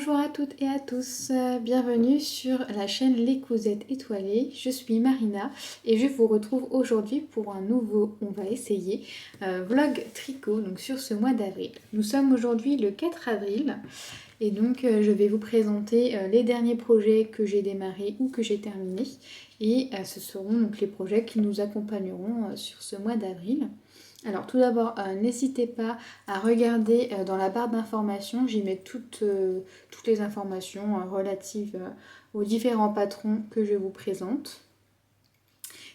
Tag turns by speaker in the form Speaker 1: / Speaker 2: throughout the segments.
Speaker 1: Bonjour à toutes et à tous, bienvenue sur la chaîne Les Causettes Étoilées. Je suis Marina et je vous retrouve aujourd'hui pour un nouveau, on va essayer, vlog tricot donc sur ce mois d'avril. Nous sommes aujourd'hui le 4 avril et donc je vais vous présenter les derniers projets que j'ai démarrés ou que j'ai terminés et ce seront donc les projets qui nous accompagneront sur ce mois d'avril. Alors tout d'abord, n'hésitez pas à regarder dans la barre d'informations, j'y mets toutes les informations relatives aux différents patrons que je vous présente.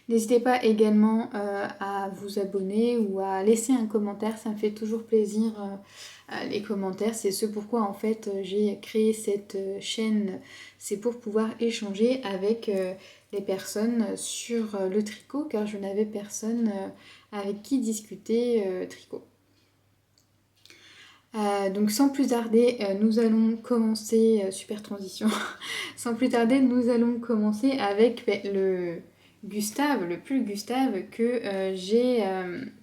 Speaker 1: N'hésitez pas également à vous abonner ou à laisser un commentaire, ça me fait toujours plaisir les commentaires. C'est ce pourquoi en fait j'ai créé cette chaîne, c'est pour pouvoir échanger avec les personnes sur le tricot car je n'avais personne avec qui discuter tricot. Donc sans plus tarder, nous allons commencer, super transition, sans plus tarder nous allons commencer avec le pull Gustave que j'ai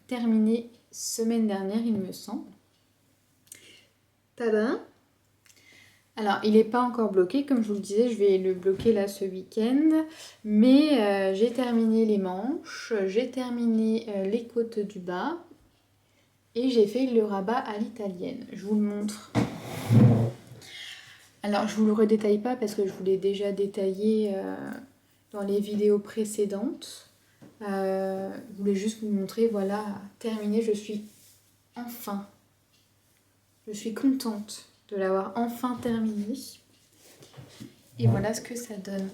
Speaker 1: terminé semaine dernière il me semble. Tadam! Alors il n'est pas encore bloqué, comme je vous le disais, je vais le bloquer là ce week-end, mais j'ai terminé les manches, j'ai terminé les côtes du bas. Et j'ai fait le rabat à l'italienne. Je vous le montre. Alors, je ne vous le redétaille pas parce que je vous l'ai déjà détaillé dans les vidéos précédentes. Je voulais juste vous montrer, voilà, terminé. Je suis contente de l'avoir enfin terminé. Et voilà ce que ça donne.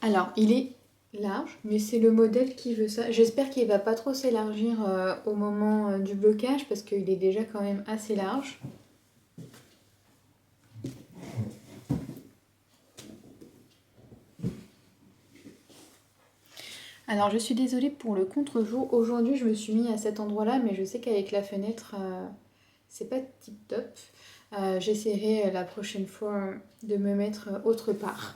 Speaker 1: Alors, il est large, mais c'est le modèle qui veut ça. J'espère qu'il va pas trop s'élargir au moment du blocage parce qu'il est déjà quand même assez large. Alors je suis désolée pour le contre-jour. Aujourd'hui je me suis mis à cet endroit-là, mais je sais qu'avec la fenêtre, c'est pas tip top. J'essaierai la prochaine fois de me mettre autre part.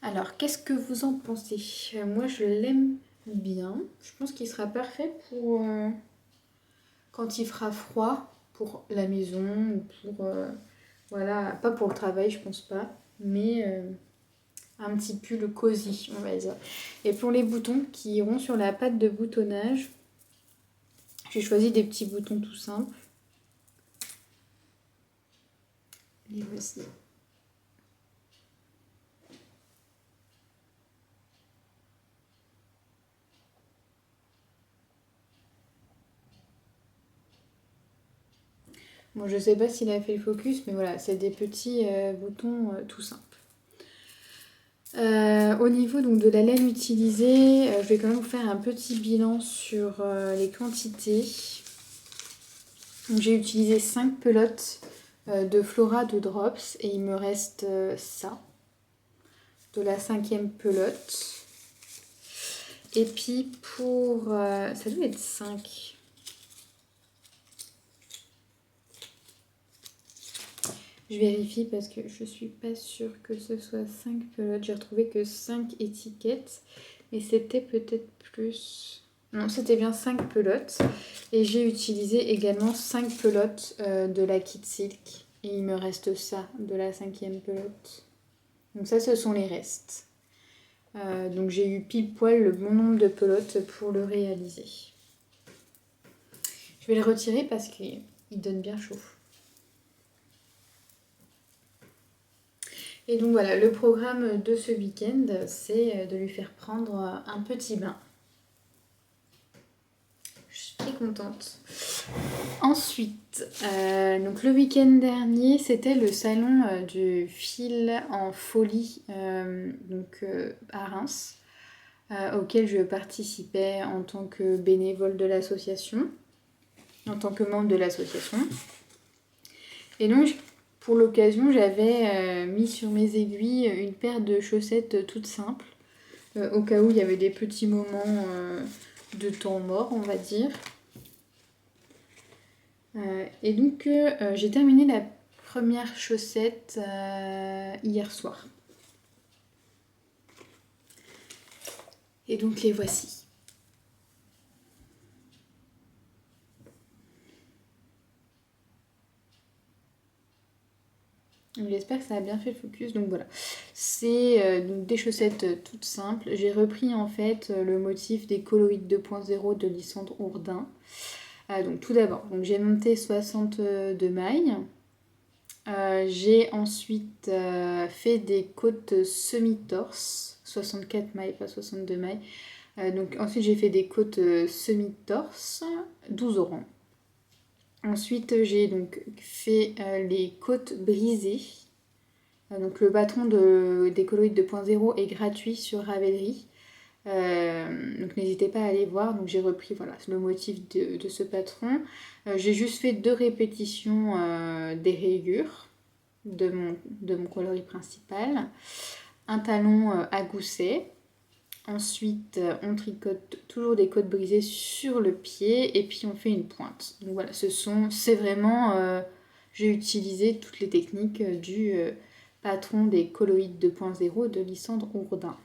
Speaker 1: Alors, qu'est-ce que vous en pensez? Moi, je l'aime bien. Je pense qu'il sera parfait pour quand il fera froid, pour la maison ou pour... voilà, pas pour le travail, je pense pas. Mais un petit pull cosy, on va dire. Et pour les boutons qui iront sur la patte de boutonnage, j'ai choisi des petits boutons tout simples. Les voici. Bon, je sais pas s'il a fait le focus, mais voilà, c'est des petits boutons tout simples. Au niveau donc, de la laine utilisée, je vais quand même vous faire un petit bilan sur les quantités. J'ai utilisé 5 pelotes de Flora de Drops et il me reste ça, de la 5e pelote. Et puis pour... ça doit être 5. Je vérifie parce que je suis pas sûre que ce soit 5 pelotes. J'ai retrouvé que 5 étiquettes. Mais c'était peut-être plus... Non, c'était bien 5 pelotes. Et j'ai utilisé également 5 pelotes de la Kit Silk. Et il me reste ça, de la 5e pelote. Donc ça, ce sont les restes. Donc j'ai eu pile poil le bon nombre de pelotes pour le réaliser. Je vais le retirer parce qu'il donne bien chaud. Et donc voilà, le programme de ce week-end, c'est de lui faire prendre un petit bain. Je suis très contente. Ensuite, donc le week-end dernier, c'était le salon du fil en folie à Reims, auquel je participais en tant que bénévole de l'association, en tant que membre de l'association. Et donc, pour l'occasion, j'avais mis sur mes aiguilles une paire de chaussettes toutes simples, au cas où il y avait des petits moments de temps mort, on va dire. Et donc, j'ai terminé la première chaussette hier soir. Et donc, les voici. J'espère que ça a bien fait le focus. Donc voilà, c'est donc des chaussettes toutes simples. J'ai repris en fait le motif des coloïdes 2.0 de Lysandre Ourdin. Donc tout d'abord, j'ai monté 62 mailles. J'ai ensuite fait des côtes semi-torse, 64 mailles, pas 62 mailles. Donc ensuite j'ai fait des côtes semi-torse, 12 rangs. Ensuite j'ai donc fait les côtes brisées. Donc le patron des coloïdes 2.0 est gratuit sur Ravelry. Donc n'hésitez pas à aller voir. Donc j'ai repris voilà, le motif de ce patron. J'ai juste fait 2 répétitions des rayures de mon coloris principal. Un talon à gousset. Ensuite, on tricote toujours des côtes brisées sur le pied et puis on fait une pointe. Donc voilà, c'est vraiment, j'ai utilisé toutes les techniques du patron des coloïdes 2.0 de Lysandre Ourdin.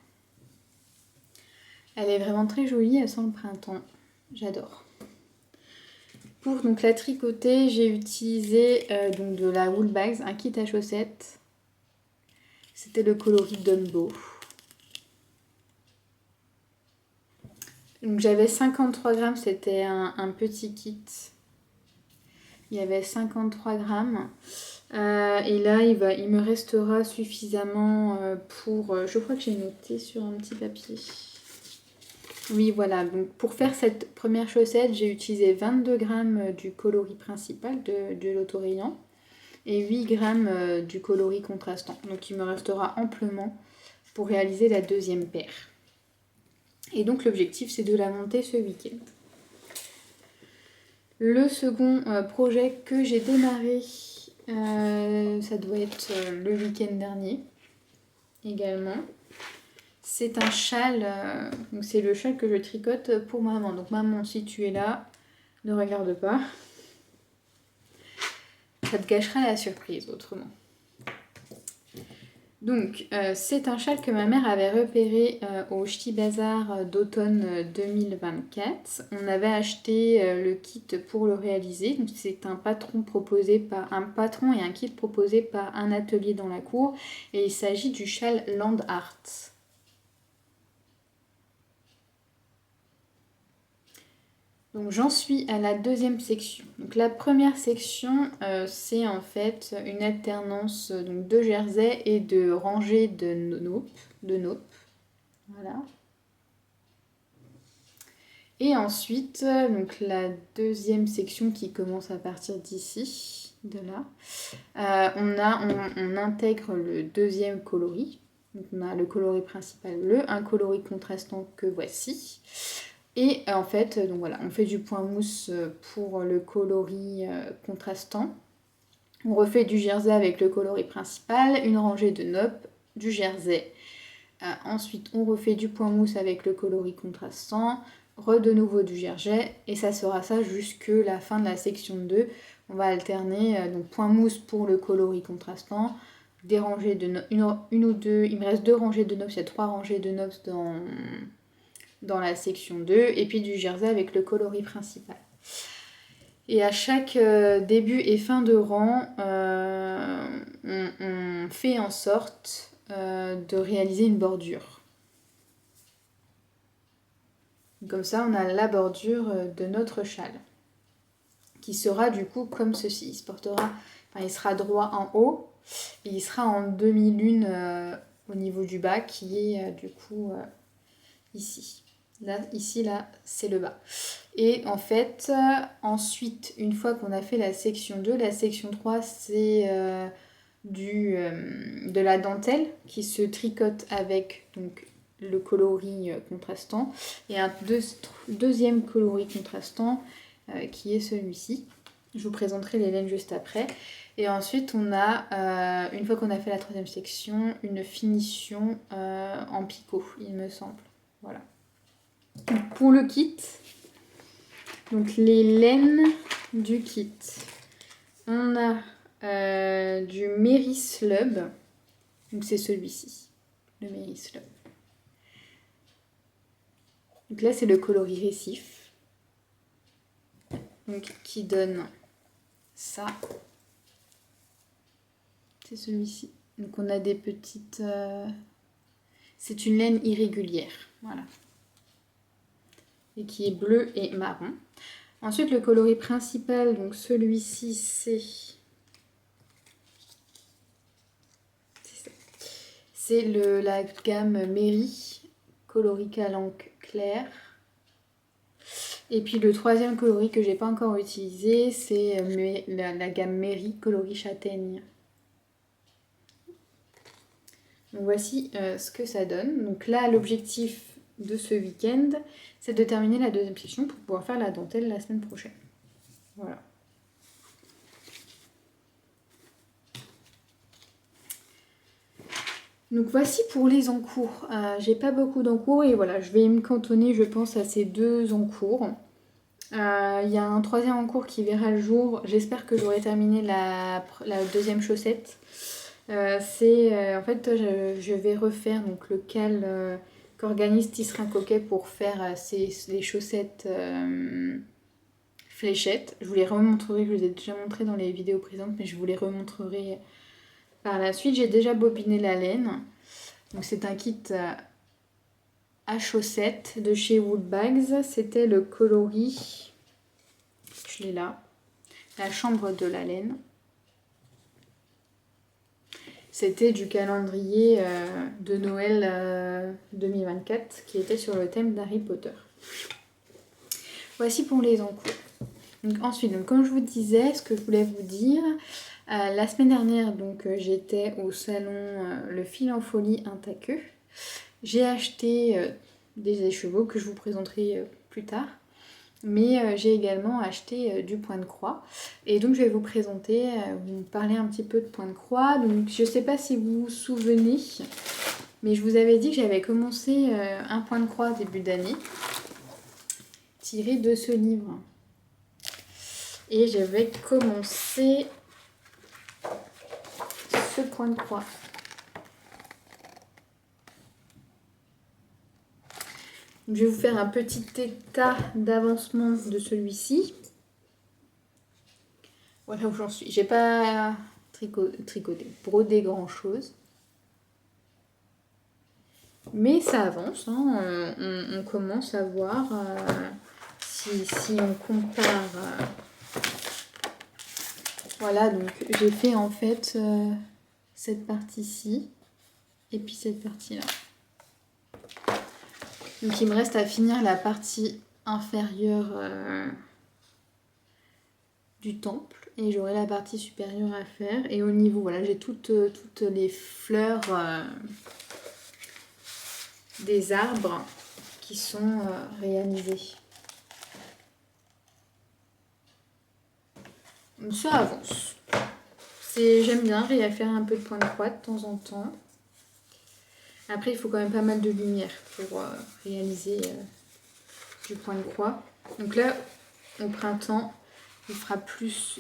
Speaker 1: Elle est vraiment très jolie, elle sent le printemps. J'adore. Pour donc la tricoter, j'ai utilisé donc de la Wool Bags, un kit à chaussettes. C'était le coloris Dumbo. Donc j'avais 53 grammes, c'était un petit kit. Il y avait 53 grammes. Et là, il me restera suffisamment pour... je crois que j'ai noté sur un petit papier. Oui, voilà. Donc pour faire cette première chaussette, j'ai utilisé 22 grammes du coloris principal de l'autorayant et 8 grammes du coloris contrastant. Donc il me restera amplement pour réaliser la deuxième paire. Et donc l'objectif, c'est de la monter ce week-end. Le second projet que j'ai démarré, ça doit être le week-end dernier également. C'est un châle, donc c'est le châle que je tricote pour maman. Donc maman, si tu es là, ne regarde pas. Ça te gâchera la surprise autrement. Donc c'est un châle que ma mère avait repéré au Ch'ti Bazar d'automne 2024. On avait acheté le kit pour le réaliser. Donc c'est un patron et un kit proposé par un atelier dans la cour. Et il s'agit du châle Land Art. Donc j'en suis à la deuxième section. Donc la première section, c'est en fait une alternance donc, de jersey et de rangées de naupes. Voilà. Et ensuite, donc la deuxième section qui commence à partir d'ici, de là, on intègre le deuxième coloris. Donc on a le coloris principal, un coloris contrastant que voici. Et en fait, donc voilà, on fait du point mousse pour le coloris contrastant. On refait du jersey avec le coloris principal, une rangée de naupes, du jersey. Ensuite, on refait du point mousse avec le coloris contrastant, de nouveau du jersey, et ça sera ça jusque la fin de la section 2. On va alterner donc point mousse pour le coloris contrastant, des rangées de une ou deux, il me reste 2 rangées de naupes, il y a 3 rangées de naupes dans la section 2, et puis du jersey avec le coloris principal. Et à chaque début et fin de rang, on fait en sorte de réaliser une bordure. Comme ça, on a la bordure de notre châle, qui sera du coup comme ceci. Il sera droit en haut, et il sera en demi-lune au niveau du bas, qui est du coup ici. Là, c'est le bas. Et en fait, ensuite, une fois qu'on a fait la section 2, la section 3, c'est de la dentelle qui se tricote avec donc, le coloris contrastant et un deuxième coloris contrastant qui est celui-ci. Je vous présenterai les laines juste après. Et ensuite, on a, une fois qu'on a fait la troisième section, une finition en picot, il me semble. Voilà. Pour le kit, donc les laines du kit, on a du Mary Slub, donc c'est celui-ci, le Mary Slub. Donc là c'est le coloris récif, donc qui donne ça. C'est celui-ci. Donc on a des petites... C'est une laine irrégulière, voilà. Et qui est bleu et marron. Ensuite, le coloris principal, donc celui-ci, c'est la gamme Mary, coloris calanque clair. Et puis le troisième coloris que j'ai pas encore utilisé, c'est la gamme Mary, coloris châtaigne. Donc voici ce que ça donne. Donc là, l'objectif de ce week-end, c'est de terminer la deuxième session pour pouvoir faire la dentelle la semaine prochaine. Voilà. Donc voici pour les encours. J'ai pas beaucoup d'encours et voilà, je vais me cantonner, je pense, à ces 2 encours. Il y a un troisième encours qui verra le jour. J'espère que j'aurai terminé la deuxième chaussette. En fait, je vais refaire donc, le cal qu'organise Tisserand Coquet pour faire les chaussettes fléchettes. Je vous les remontrerai, je vous ai déjà montré dans les vidéos présentes, mais je vous les remontrerai par la suite. J'ai déjà bobiné la laine. Donc c'est un kit à chaussettes de chez Woolbags. C'était le coloris, je l'ai là, la chambre de la laine. C'était du calendrier de Noël 2024 qui était sur le thème d'Harry Potter. Voici pour les encours. Donc, ensuite, comme je vous disais, ce que je voulais vous dire, la semaine dernière, j'étais au salon Le Fil en Folie Intaqueux. J'ai acheté des écheveaux que je vous présenterai plus tard. Mais j'ai également acheté du point de croix. Et donc je vais vous présenter, vous parler un petit peu de point de croix. Donc je ne sais pas si vous vous souvenez, mais je vous avais dit que j'avais commencé un point de croix début d'année, tiré de ce livre. Et j'avais commencé ce point de croix. Je vais vous faire un petit état d'avancement de celui-ci. Voilà où j'en suis. J'ai pas brodé grand chose. Mais ça avance. Hein. On commence à voir si on compare. Voilà, donc j'ai fait en fait cette partie-ci et puis cette partie-là. Donc il me reste à finir la partie inférieure du temple et j'aurai la partie supérieure à faire. Et au niveau, voilà, j'ai toutes les fleurs des arbres qui sont réalisées. Donc ça avance. J'aime bien faire un peu de point de croix de temps en temps. Après, il faut quand même pas mal de lumière pour réaliser du point de croix. Donc là, au printemps, il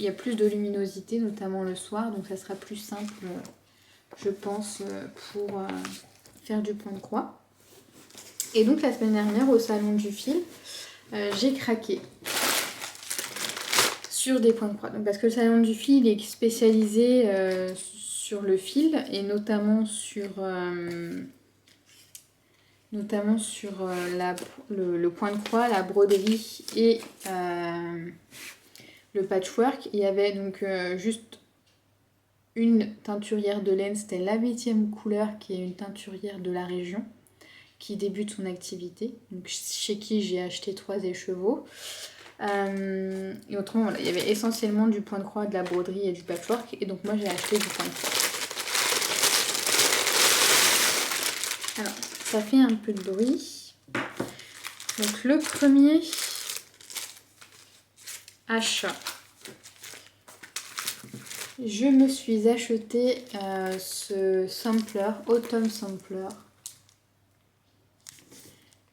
Speaker 1: y a plus de luminosité, notamment le soir. Donc ça sera plus simple, je pense, pour faire du point de croix. Et donc la semaine dernière, au salon du fil, j'ai craqué sur des points de croix. Donc, parce que le salon du fil est spécialisé sur le fil et notamment sur le point de croix, la broderie et le patchwork. Il y avait donc juste une teinturière de laine, c'était la 8e couleur, qui est une teinturière de la région qui débute son activité, donc chez qui j'ai acheté 3 écheveaux. Et autrement, voilà, il y avait essentiellement du point de croix, de la broderie et du patchwork, et donc moi j'ai acheté du point de croix. Alors, ça fait un peu de bruit. Donc le premier achat, je me suis acheté ce sampler, Autumn Sampler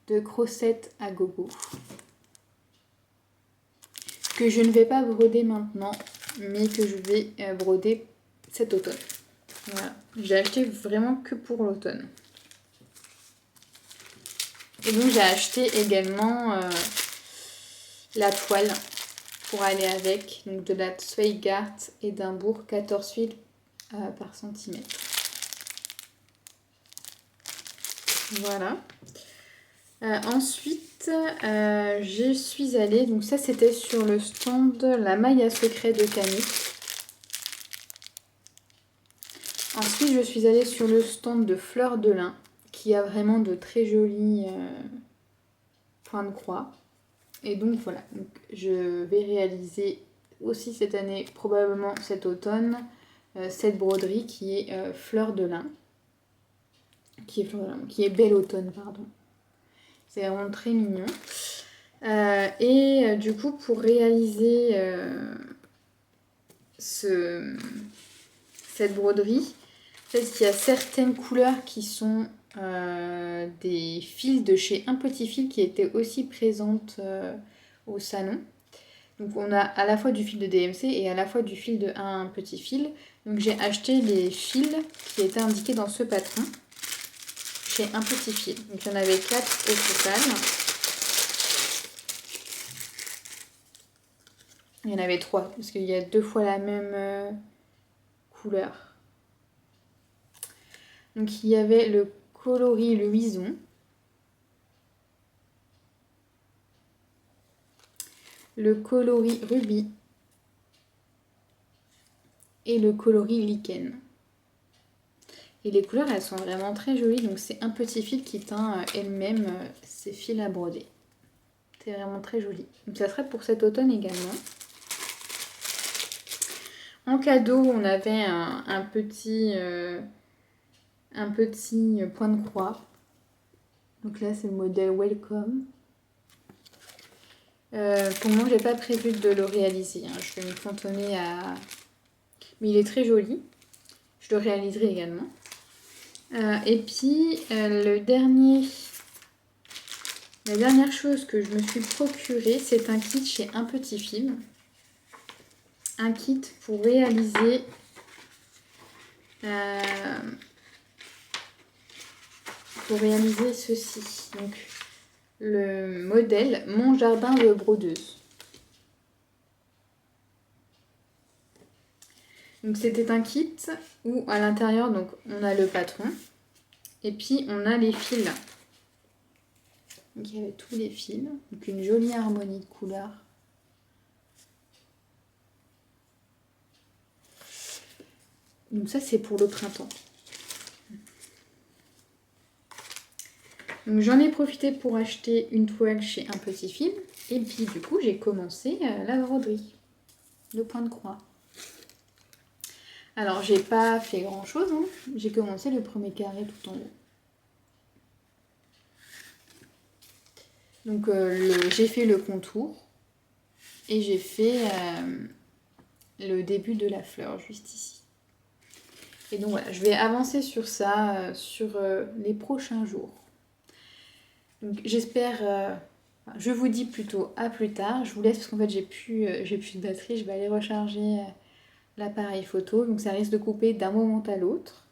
Speaker 1: de Crochet à Gogo, que je ne vais pas broder maintenant, mais que je vais broder cet automne. Voilà, j'ai acheté vraiment que pour l'automne. Et donc j'ai acheté également la toile pour aller avec, donc de la Zweigart Édimbourg 14 fils par centimètre. Voilà. Ensuite, je suis allée, donc ça c'était sur le stand La Maille à secret de Camille. Ensuite, je suis allée sur le stand de Fleur de Lin, qui a vraiment de très jolis points de croix. Et donc voilà, donc, je vais réaliser aussi cette année, probablement cet automne, cette broderie qui est Fleur de Lin. Qui est Belle Automne, pardon. C'est vraiment très mignon. Du coup, pour réaliser cette broderie, en fait, il y a certaines couleurs qui sont des fils de chez Un Petit Fil qui étaient aussi présentes au salon. Donc on a à la fois du fil de DMC et à la fois du fil de Un Petit Fil. Donc j'ai acheté les fils qui étaient indiqués dans ce patron chez Un Petit Fil. Donc il y en avait 4 au total. Il y en avait 3 parce qu'il y a 2 fois la même couleur. Donc il y avait le coloris Louison, le coloris Rubis et le coloris Lichen. Et les couleurs, elles sont vraiment très jolies. Donc c'est Un Petit Fil qui teint elle-même ses fils à broder. C'est vraiment très joli. Donc ça serait pour cet automne également. En cadeau, on avait un petit point de croix. Donc là, c'est le modèle Welcome. Pour moi, j'ai pas prévu de le réaliser. Hein. Je vais me cantonner à... Mais il est très joli. Je le réaliserai également. Et puis, la dernière chose que je me suis procurée, c'est un kit chez Un Petit Fil. Un kit pour réaliser ceci. Donc, le modèle Mon jardin de brodeuse. Donc c'était un kit où à l'intérieur donc on a le patron et puis on a les fils. Donc il y avait tous les fils, donc une jolie harmonie de couleurs. Donc ça c'est pour le printemps. Donc j'en ai profité pour acheter une toile chez Un Petit Fil et puis du coup j'ai commencé la broderie, le point de croix. Alors j'ai pas fait grand chose, hein. J'ai commencé le premier carré tout en haut. Donc j'ai fait le contour et j'ai fait le début de la fleur juste ici. Et donc voilà, je vais avancer sur ça sur les prochains jours. Donc j'espère, je vous dis plutôt à plus tard. Je vous laisse parce qu'en fait j'ai plus de batterie, je vais aller recharger l'appareil photo. Donc ça risque de couper d'un moment à l'autre.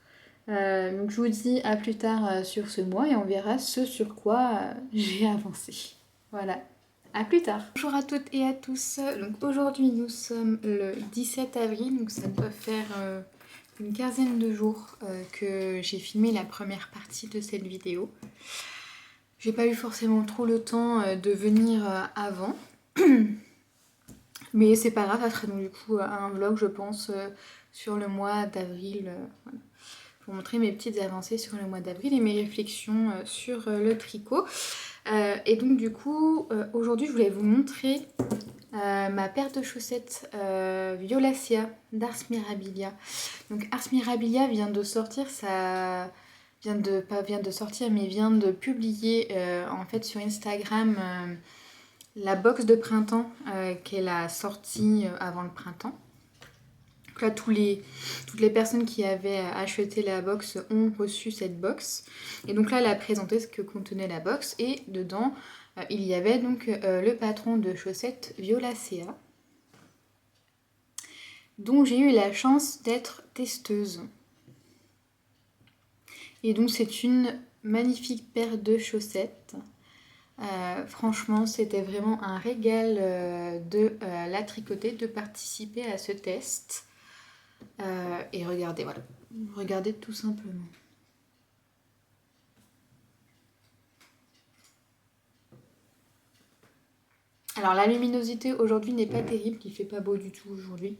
Speaker 1: Donc je vous dis à plus tard sur ce mois et on verra ce sur quoi j'ai avancé. Voilà, à plus tard. Bonjour à toutes et à tous. Donc aujourd'hui nous sommes le 17 avril, donc ça doit faire une quinzaine de jours que j'ai filmé la première partie de cette vidéo. J'ai pas eu forcément trop le temps de venir avant. Mais c'est pas grave, ça serait donc du coup un vlog je pense sur le mois d'avril. Voilà. Pour montrer mes petites avancées sur le mois d'avril et mes réflexions sur le tricot. Et donc du coup aujourd'hui je voulais vous montrer ma paire de chaussettes Violacea d'Ars Mirabilia. Donc Ars Mirabilia vient de sortir vient de publier en fait sur Instagram la box de printemps qu'elle a sortie avant le printemps. Donc là, toutes les personnes qui avaient acheté la box ont reçu cette box. Et donc là, elle a présenté ce que contenait la box. Et dedans, il y avait donc le patron de chaussettes Violacea, dont j'ai eu la chance d'être testeuse. Et donc c'est une magnifique paire de chaussettes. Franchement, c'était vraiment un régal de la tricoter, de participer à ce test. Et regardez, voilà. Regardez tout simplement. Alors la luminosité aujourd'hui n'est pas terrible, il fait pas beau du tout aujourd'hui.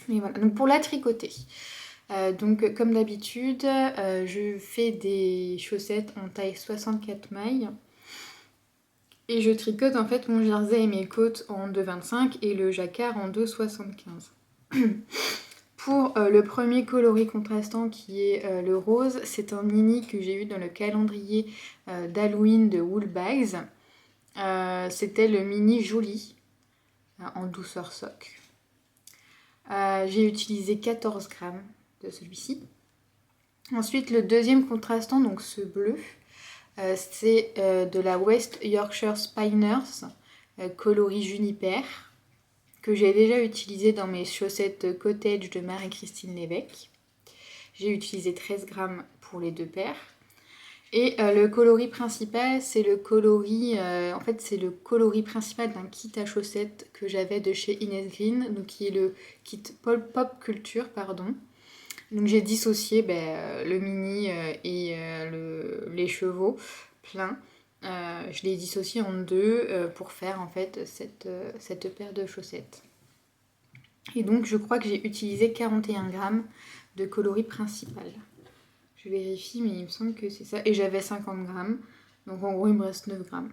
Speaker 1: Mais voilà, donc pour la tricoter. Donc comme d'habitude, je fais des chaussettes en taille 64 mailles. Et je tricote en fait mon jersey et mes côtes en 2,25 et le jacquard en 2,75. Pour le premier coloris contrastant qui est le rose, c'est un mini que j'ai eu dans le calendrier d'Halloween de Woolbags. C'était le mini joli en douceur sock. J'ai utilisé 14 grammes de celui-ci. Ensuite, le deuxième contrastant, donc ce bleu, c'est de la West Yorkshire Spiners coloris Juniper que j'ai déjà utilisé dans mes chaussettes Cottage de Marie-Christine Lévesque. J'ai utilisé 13 grammes pour les deux paires. Et le coloris principal, c'est le coloris, en fait, c'est le coloris principal d'un kit à chaussettes que j'avais de chez Inès Green, donc qui est le kit Pop Culture, pardon. Donc j'ai dissocié le mini et les chevaux pleins. Je les dissocié en deux pour faire en fait cette paire de chaussettes. Et donc je crois que j'ai utilisé 41 grammes de coloris principal. Je vérifie, mais il me semble que c'est ça. Et j'avais 50 grammes. Donc en gros, il me reste 9 grammes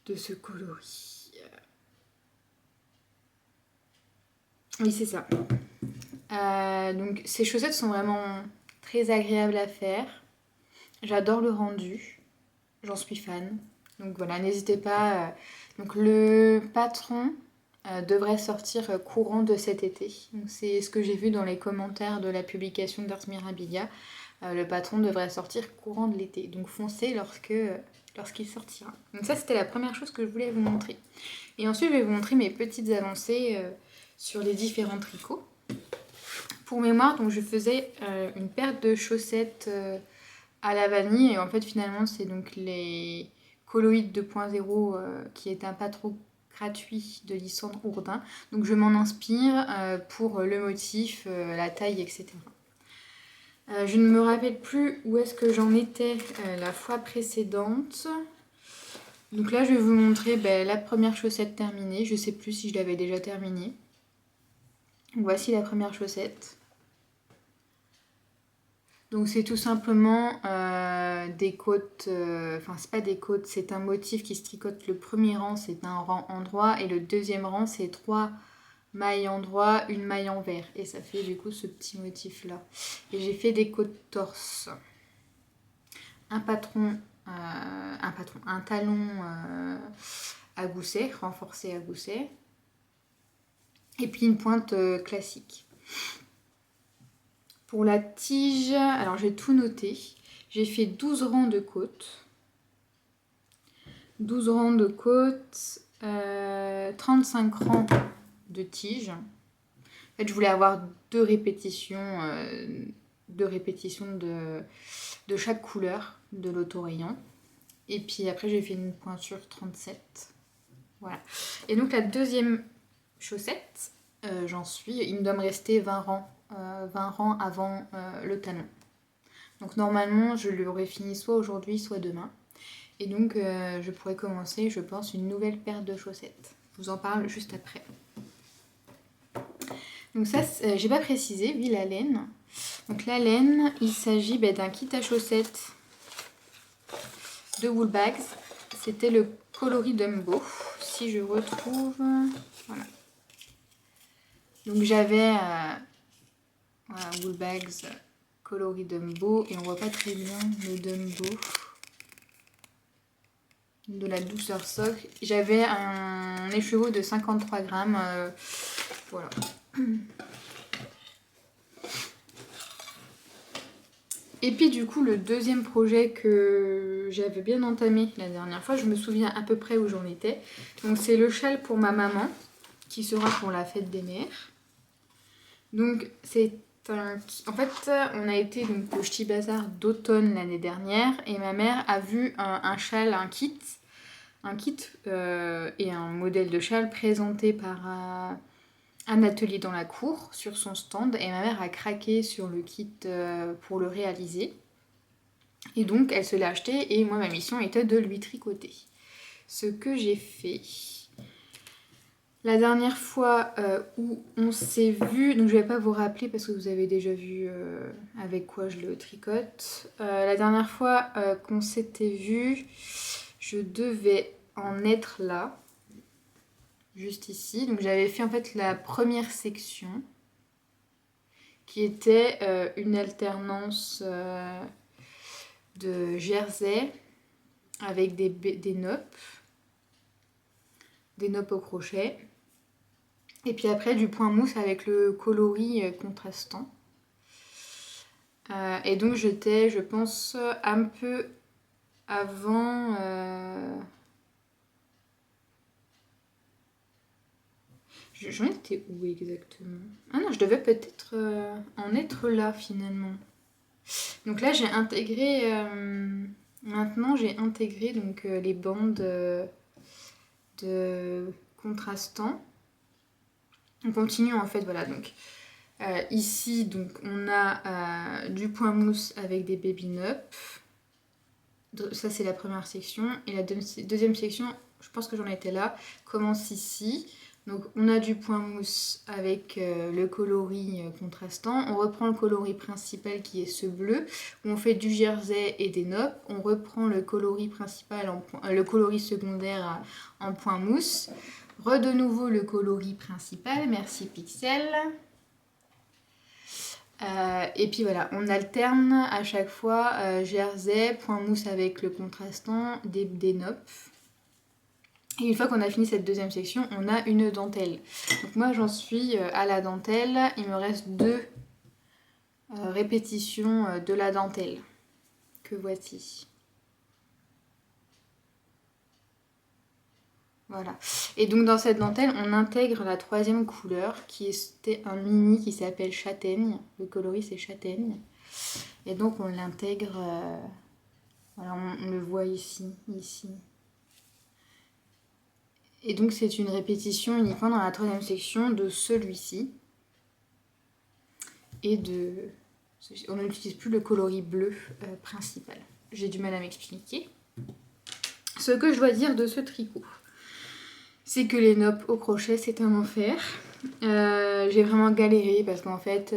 Speaker 1: de ce coloris. Oui, c'est ça. Donc ces chaussettes sont vraiment très agréables à faire. J'adore le rendu. J'en suis fan. Donc voilà, n'hésitez pas. Donc le patron devrait sortir courant de cet été. Donc c'est ce que j'ai vu dans les commentaires de la publication d'Ars Mirabilia. Le patron devrait sortir courant de l'été. Donc foncez lorsqu'il sortira. Donc ça, c'était la première chose que je voulais vous montrer. Et ensuite, je vais vous montrer mes petites avancées sur les différents tricots. Pour mémoire, donc je faisais une paire de chaussettes à la vanille. Et en fait, finalement, c'est donc les Coloïdes 2.0 qui est un patron gratuit de Lysandre Ourdin. Donc je m'en inspire pour le motif, la taille, etc. Je ne me rappelle plus où est-ce que j'en étais la fois précédente. Donc là, je vais vous montrer la première chaussette terminée. Je ne sais plus si je l'avais déjà terminée. Voici la première chaussette. Donc c'est tout simplement des côtes, enfin c'est pas des côtes, c'est un motif qui se tricote. Le premier rang c'est un rang endroit et le deuxième rang c'est 3 mailles endroit, une maille envers. Et ça fait du coup ce petit motif là. Et j'ai fait des côtes torse. Un talon à gousset, renforcé à gousset. Et puis une pointe classique. Pour la tige, alors j'ai tout noté. J'ai fait 12 rangs de côtes. 12 rangs de côtes, 35 rangs de tige. En fait, je voulais avoir deux répétitions de chaque couleur de l'autorayon. Et puis après, j'ai fait une pointure 37. Voilà. Et donc la deuxième chaussette, il me doit me rester 20 rangs avant le talon. Donc normalement, je l'aurais fini soit aujourd'hui, soit demain. Et donc, je pourrais commencer, je pense, une nouvelle paire de chaussettes. Je vous en parle juste après. Donc ça, j'ai pas précisé, oui, la laine. Donc la laine, il s'agit d'un kit à chaussettes de Woolbags. C'était le coloris Dumbo. Si je retrouve... Voilà. Donc j'avais Woolbags coloris Dumbo. Et on voit pas très bien le Dumbo. De la douceur soc. J'avais un écheveau de 53 grammes. Voilà. Et puis du coup, le deuxième projet que j'avais bien entamé la dernière fois, je me souviens à peu près où j'en étais. Donc c'est le châle pour ma maman, qui sera pour la fête des mères. Donc c'est en fait, on a été donc, au Ch'ti Bazar d'automne l'année dernière, et ma mère a vu un châle, un kit et un modèle de châle présenté par un atelier dans la cour sur son stand et ma mère a craqué sur le kit pour le réaliser. Et donc elle se l'a acheté et moi ma mission était de lui tricoter. Ce que j'ai fait la dernière fois où on s'est vu, donc je vais pas vous rappeler parce que vous avez déjà vu avec quoi je le tricote. La dernière fois qu'on s'était vu, je devais en être là, juste ici. Donc j'avais fait en fait la première section qui était une alternance de jersey avec des noppes au crochet. Et puis après du point mousse avec le coloris contrastant. Et donc j'étais, je pense, un peu avant... J'en étais où exactement? Ah non, je devais peut-être en être là finalement. Donc là j'ai intégré... maintenant j'ai intégré donc, les bandes de contrastant. On continue en fait, voilà, donc ici donc on a du point mousse avec des baby nups. Ça c'est la première section. Et la deuxième section, je pense que j'en étais là, commence ici. Donc on a du point mousse avec le coloris contrastant. On reprend le coloris principal qui est ce bleu, où on fait du jersey et des noppes. On reprend le coloris principal, le coloris secondaire en point mousse. De nouveau le coloris principal, merci Pixel. Et puis voilà, on alterne à chaque fois jersey, point mousse avec le contrastant, des noppes. Et une fois qu'on a fini cette deuxième section, on a une dentelle. Donc moi j'en suis à la dentelle, il me reste 2 répétitions de la dentelle que voici. Voilà. Et donc dans cette dentelle, on intègre la troisième couleur qui était un mini qui s'appelle châtaigne. Le coloris c'est châtaigne. Et donc on l'intègre, voilà, on le voit ici. Et donc c'est une répétition uniquement dans la troisième section de celui-ci. Et de... On n'utilise plus le coloris bleu principal. J'ai du mal à m'expliquer. Ce que je dois dire de ce tricot, c'est que les noppes au crochet, c'est un enfer. J'ai vraiment galéré parce qu'en fait,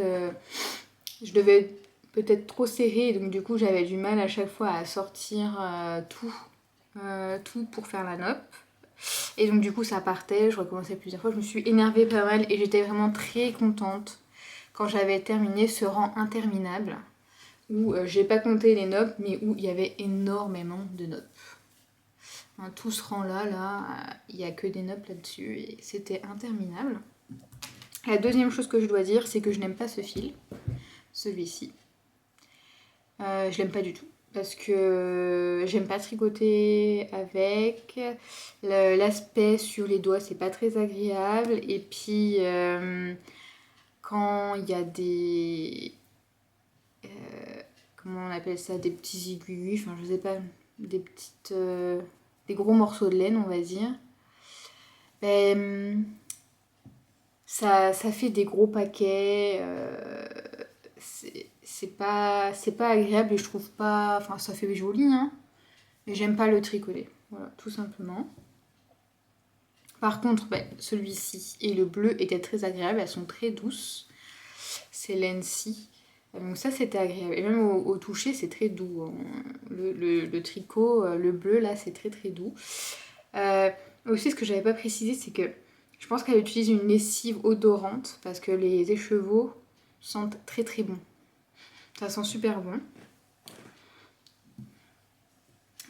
Speaker 1: je devais peut-être trop serrer. Donc du coup, j'avais du mal à chaque fois à sortir tout pour faire la noppe. Et donc du coup, ça partait. Je recommençais plusieurs fois. Je me suis énervée pas mal et j'étais vraiment très contente quand j'avais terminé ce rang interminable où j'ai pas compté les noppes, mais où il y avait énormément de noppes. Tout ce rang-là, il n'y a que des noppes là-dessus et c'était interminable. La deuxième chose que je dois dire, c'est que je n'aime pas ce fil, celui-ci. Je l'aime pas du tout parce que j'aime pas tricoter avec. L'aspect sur les doigts, c'est pas très agréable. Et puis, quand il y a des... comment on appelle ça? Des petits aiguilles, enfin je sais pas, des petites... des gros morceaux de laine, on va dire. Ben, ça fait des gros paquets. C'est pas agréable et je trouve pas... Enfin, ça fait joli, hein. Mais j'aime pas le tricoter. Voilà, tout simplement. Par contre, ben, celui-ci et le bleu étaient très agréables. Elles sont très douces. C'est laine-ci. Donc ça, c'était agréable. Et même au toucher, c'est très doux. Le tricot, le bleu, là, c'est très très doux. Aussi, ce que j'avais pas précisé, c'est que je pense qu'elle utilise une lessive odorante parce que les écheveaux sentent très très bon. Ça sent super bon.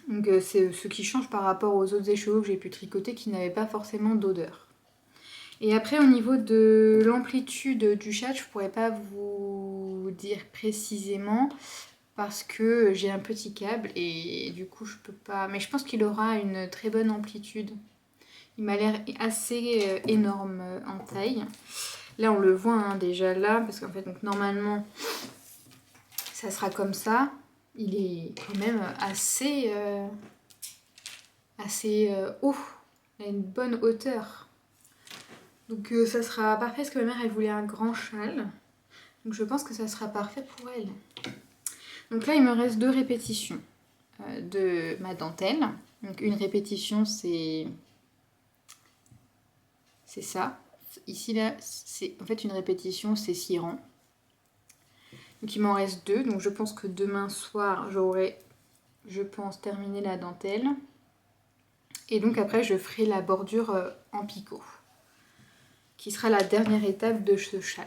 Speaker 1: Donc c'est ce qui change par rapport aux autres écheveaux que j'ai pu tricoter qui n'avaient pas forcément d'odeur. Et après au niveau de l'amplitude du chat, je pourrais pas vous dire précisément parce que j'ai un petit câble et du coup je peux pas... Mais je pense qu'il aura une très bonne amplitude. Il m'a l'air assez énorme en taille. Là on le voit hein, déjà là parce qu'en fait donc, normalement ça sera comme ça. Il est quand même assez haut. Il a une bonne hauteur. Donc ça sera parfait parce que ma mère elle voulait un grand châle. Donc je pense que ça sera parfait pour elle. Donc là il me reste 2 répétitions de ma dentelle. Donc une répétition c'est ça. Ici là c'est en fait une répétition c'est 6 rangs. Donc il m'en reste 2. Donc je pense que demain soir j'aurai terminé la dentelle. Et donc après je ferai la bordure en picot, qui sera la dernière étape de ce châle.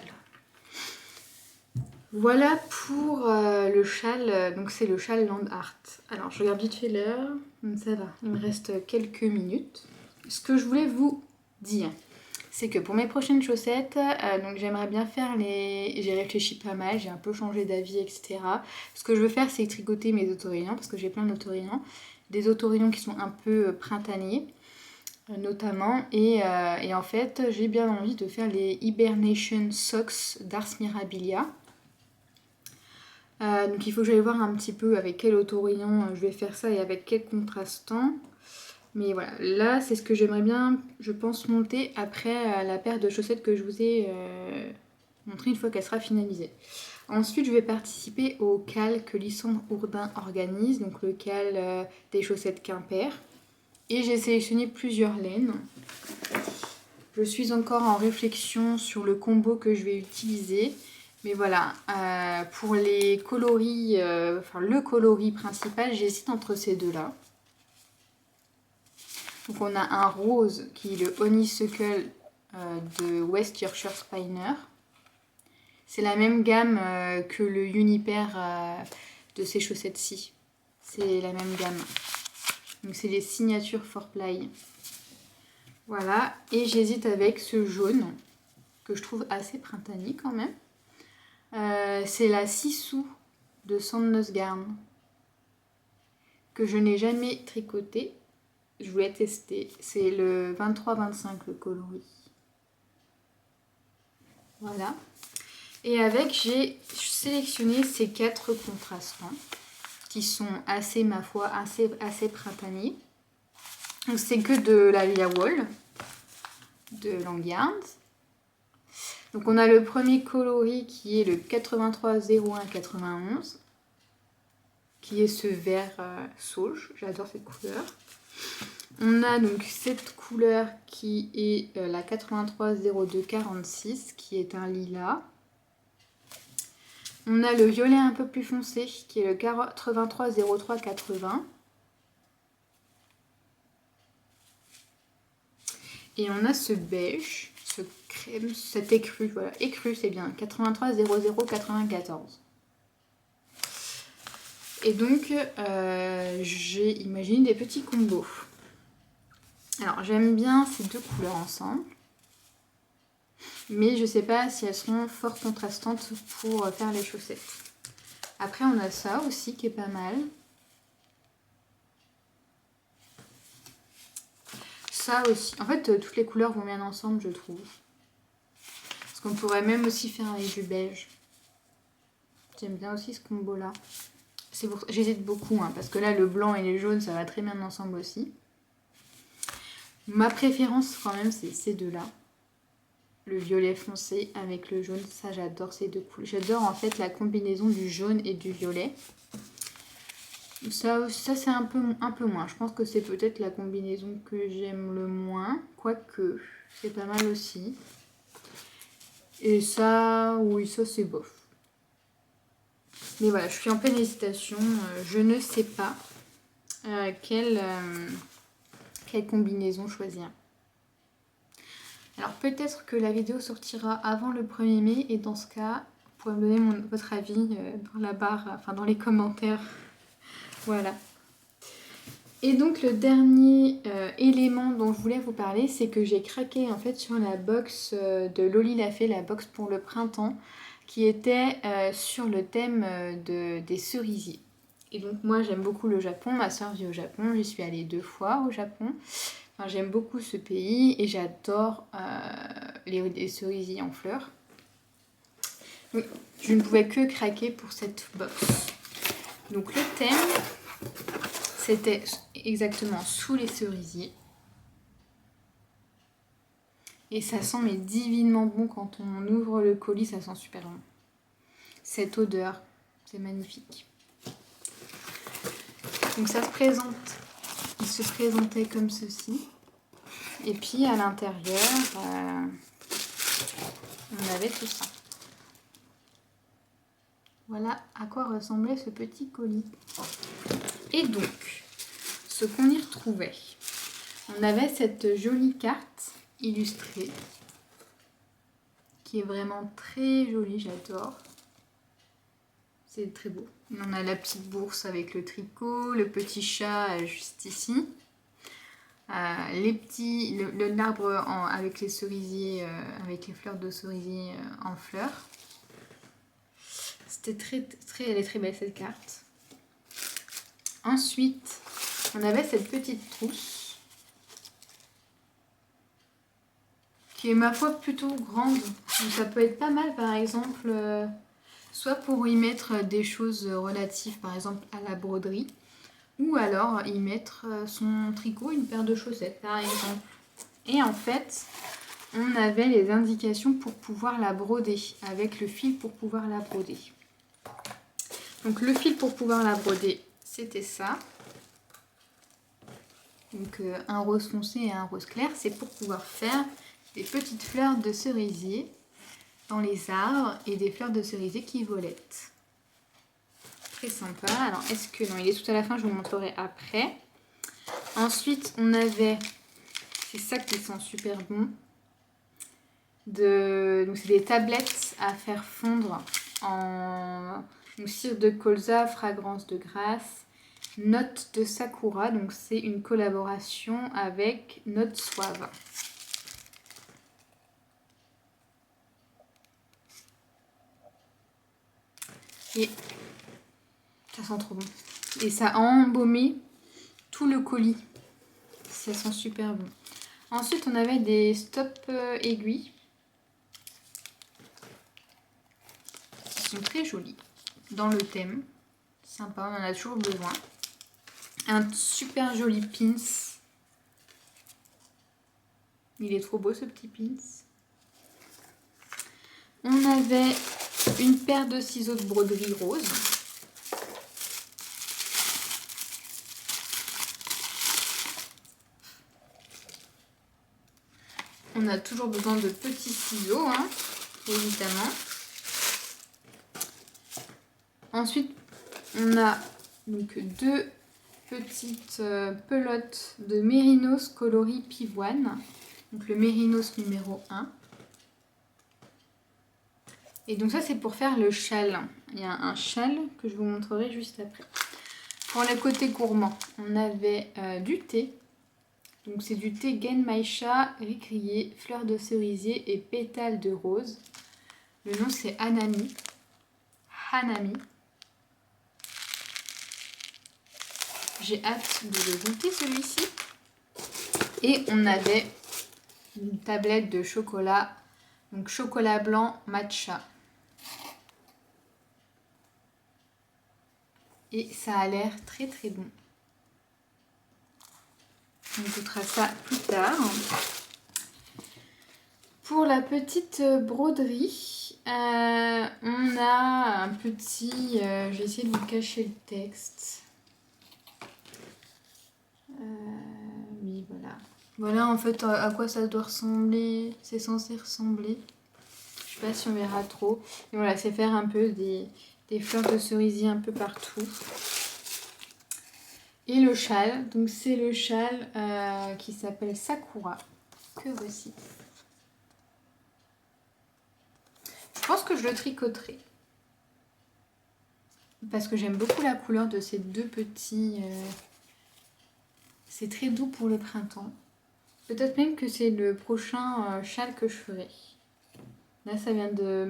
Speaker 1: Voilà pour le châle, donc c'est le châle Land Art. Alors je regarde vite fait l'heure, ça va, il me reste quelques minutes. Ce que je voulais vous dire, c'est que pour mes prochaines chaussettes, donc j'aimerais bien faire les... J'ai réfléchi pas mal, j'ai un peu changé d'avis, etc. Ce que je veux faire, c'est tricoter mes otorillons, parce que j'ai plein d'autorillons. Des otorillons qui sont un peu printaniers, notamment. Et en fait, j'ai bien envie de faire les Hibernation Socks d'Ars Mirabilia. Donc il faut que j'aille voir un petit peu avec quel otorillon je vais faire ça et avec quel contrastant. Mais voilà, là c'est ce que j'aimerais bien, je pense, monter après la paire de chaussettes que je vous ai montré une fois qu'elle sera finalisée. Ensuite je vais participer au cal que Lysandre Hourdin organise, donc le cal des chaussettes Quimper. Et j'ai sélectionné plusieurs laines. Je suis encore en réflexion sur le combo que je vais utiliser. Mais voilà, pour les coloris, le coloris principal, j'hésite entre ces deux-là. Donc on a un rose qui est le Honeysuckle de West Yorkshire Spinner. C'est la même gamme que le Uniper de ces chaussettes-ci. C'est la même gamme. Donc c'est les signatures 4ply. Voilà, et j'hésite avec ce jaune que je trouve assez printanier quand même. C'est la Sissou de Sandnesgarn que je n'ai jamais tricoté. Je voulais tester. C'est le 23-25 le coloris. Voilà. Et avec, j'ai sélectionné ces 4 contrastants qui sont assez, ma foi, assez printaniers. Donc c'est que de la Lia Wall de Langyard. Donc on a le premier coloris qui est le 83-01-91, qui est ce vert sauge, j'adore cette couleur. On a donc cette couleur qui est la 83-02-46, qui est un lilas. On a le violet un peu plus foncé, qui est le 83-03-80. Et on a ce beige, ce crème, cet écru, voilà, écru c'est bien, 83-00-94. Et donc, j'ai imaginé des petits combos. Alors, j'aime bien ces 2 couleurs ensemble. Mais je ne sais pas si elles seront fort contrastantes pour faire les chaussettes. Après, on a ça aussi qui est pas mal. Ça aussi. En fait, toutes les couleurs vont bien ensemble, je trouve. Parce qu'on pourrait même aussi faire avec du beige. J'aime bien aussi ce combo-là. J'hésite beaucoup, hein, parce que là, le blanc et les jaunes, ça va très bien ensemble aussi. Ma préférence, quand même, c'est ces deux-là. Le violet foncé avec le jaune, ça, j'adore ces 2 couleurs. J'adore, en fait, la combinaison du jaune et du violet. Ça c'est un peu moins. Je pense que c'est peut-être la combinaison que j'aime le moins. Quoique, c'est pas mal aussi. Et ça, oui, ça, c'est bof. Mais voilà, je suis en pleine hésitation. Je ne sais pas quelle combinaison choisir. Alors peut-être que la vidéo sortira avant le 1er mai et dans ce cas, vous pourrez me donner votre avis dans la barre, enfin dans les commentaires. Voilà. Et donc le dernier élément dont je voulais vous parler, c'est que j'ai craqué en fait sur la box de Loli Lafay, la box pour le printemps, qui était sur le thème des cerisiers. Et donc moi j'aime beaucoup le Japon, ma soeur vit au Japon, j'y suis allée 2 fois au Japon. Enfin, j'aime beaucoup ce pays et j'adore les cerisiers en fleurs. Oui, je ne pouvais que craquer pour cette box. Donc le thème, c'était exactement sous les cerisiers. Et ça sent mais divinement bon quand on ouvre le colis, ça sent super bon. Cette odeur, c'est magnifique. Donc ça se présente, il se présentait comme ceci. Et puis à l'intérieur, on avait tout ça. Voilà à quoi ressemblait ce petit colis. Et donc, ce qu'on y retrouvait, on avait cette jolie carte illustrée, qui est vraiment très jolie, j'adore. C'est très beau. On a la petite bourse avec le tricot, le petit chat juste ici. L'arbre avec les cerisiers, avec les fleurs de cerisier en fleurs. C'était elle est très belle cette carte. Ensuite, on avait cette petite trousse qui est ma foi plutôt grande. Donc ça peut être pas mal par exemple, soit pour y mettre des choses relatives par exemple à la broderie, ou alors y mettre son tricot, une paire de chaussettes par exemple. Et en fait, on avait les indications pour pouvoir la broder, avec le fil pour pouvoir la broder. Donc le fil pour pouvoir la broder, c'était ça. Donc un rose foncé et un rose clair, c'est pour pouvoir faire des petites fleurs de cerisier dans les arbres et des fleurs de cerisier qui volettent. Très sympa. Alors est-ce que... Non, il est tout à la fin, je vous montrerai après. Ensuite, on avait... C'est ça qui sent super bon. Donc c'est des tablettes à faire fondre en cire de colza, fragrance de grâce, notes de sakura. Donc c'est une collaboration avec Notes Suave. Et ça sent trop bon. Et ça a embaumé tout le colis. Ça sent super bon. Ensuite, on avait des stops aiguilles. Ils sont très jolis. Dans le thème. Sympa, on en a toujours besoin. Un super joli pins. Il est trop beau ce petit pins. On avait une paire de ciseaux de broderie rose. On a toujours besoin de petits ciseaux, hein, évidemment. Ensuite, on a donc deux petites pelotes de mérinos coloris pivoine. Donc le mérinos numéro 1. Et donc ça, c'est pour faire le châle. Il y a un châle que je vous montrerai juste après. Pour le côté gourmand, on avait du thé. Donc c'est du thé Genmaisha, récrié, fleurs de cerisier et pétales de rose. Le nom c'est Hanami. Hanami. J'ai hâte de le goûter celui-ci. Et on avait une tablette de chocolat. Donc chocolat blanc matcha. Et ça a l'air très très bon. On goûtera ça plus tard. Pour la petite broderie, on a un petit... je vais essayer de vous cacher le texte. Oui, voilà. Voilà en fait à quoi ça doit ressembler. C'est censé ressembler. Je sais pas si on verra trop. Et voilà, c'est faire un peu des fleurs de cerisier un peu partout. Et le châle, donc c'est le châle qui s'appelle Sakura, que voici. Je pense que je le tricoterai. Parce que j'aime beaucoup la couleur de ces deux petits... C'est très doux pour le printemps. Peut-être même que c'est le prochain châle que je ferai. Là, ça vient de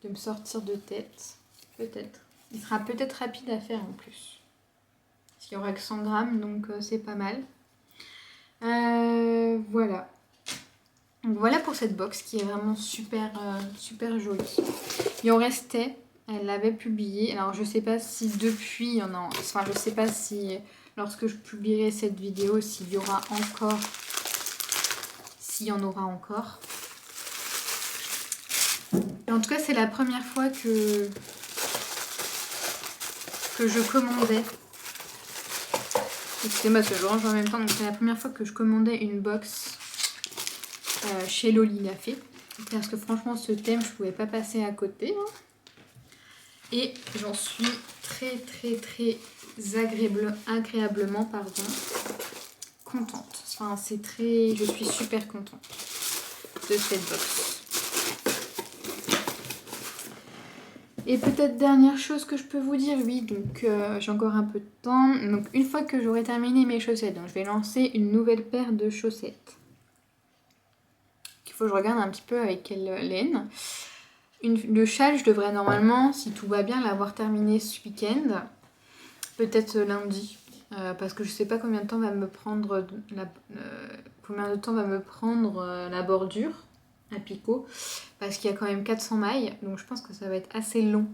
Speaker 1: me sortir de tête. Peut-être. Il sera peut-être rapide à faire en plus. Il n'y aura que 100 grammes, donc c'est pas mal. Voilà. Donc voilà pour cette box qui est vraiment super, super jolie. Il en restait, elle l'avait publié. Alors je sais pas si depuis, enfin je sais pas si lorsque je publierai cette vidéo, s'il y aura encore s'il y en aura encore. Et en tout cas, c'est la première fois que je commandais. Excusez-moi, parce que je range en même temps. Donc c'est la première fois que je commandais une box chez Loli Lafay. Parce que franchement, ce thème, je pouvais pas passer à côté. Hein. Et j'en suis très agréablement contente. Enfin, je suis super contente de cette box. Et peut-être dernière chose que je peux vous dire, oui, donc j'ai encore un peu de temps. Donc une fois que j'aurai terminé mes chaussettes, donc je vais lancer une nouvelle paire de chaussettes. Il faut que je regarde un petit peu avec quelle laine. Le châle, je devrais normalement, si tout va bien, l'avoir terminé ce week-end. Peut-être lundi. Parce que je sais pas combien de temps va me prendre la bordure à picot. Parce qu'il y a quand même 400 mailles. Donc je pense que ça va être assez long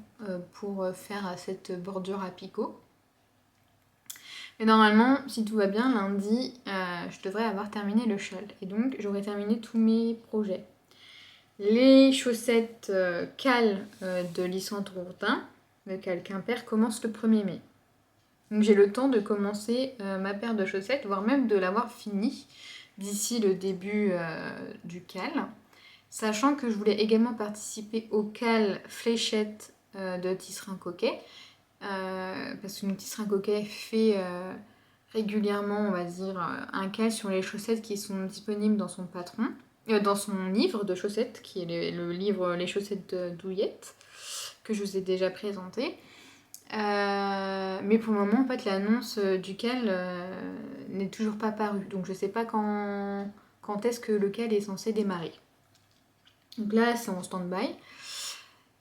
Speaker 1: pour faire cette bordure à picot. Mais normalement, si tout va bien, lundi, je devrais avoir terminé le châle. Et donc j'aurai terminé tous mes projets. Les chaussettes cales de Lissandre Bourdin, le cal Quimper, commencent le 1er mai. Donc j'ai le temps de commencer ma paire de chaussettes, voire même de l'avoir finie d'ici le début du cal. Sachant que je voulais également participer au cal fléchette de Tisserand Coquet. Parce que Tisserand Coquet fait régulièrement, on va dire, un cal sur les chaussettes qui sont disponibles dans son patron. Dans son livre de chaussettes, qui est le livre Les chaussettes d'Ouillette, que je vous ai déjà présenté. Mais pour le moment, en fait, l'annonce duquel n'est toujours pas parue. Donc je ne sais pas quand est-ce que le cal est censé démarrer. Donc là, c'est en stand-by.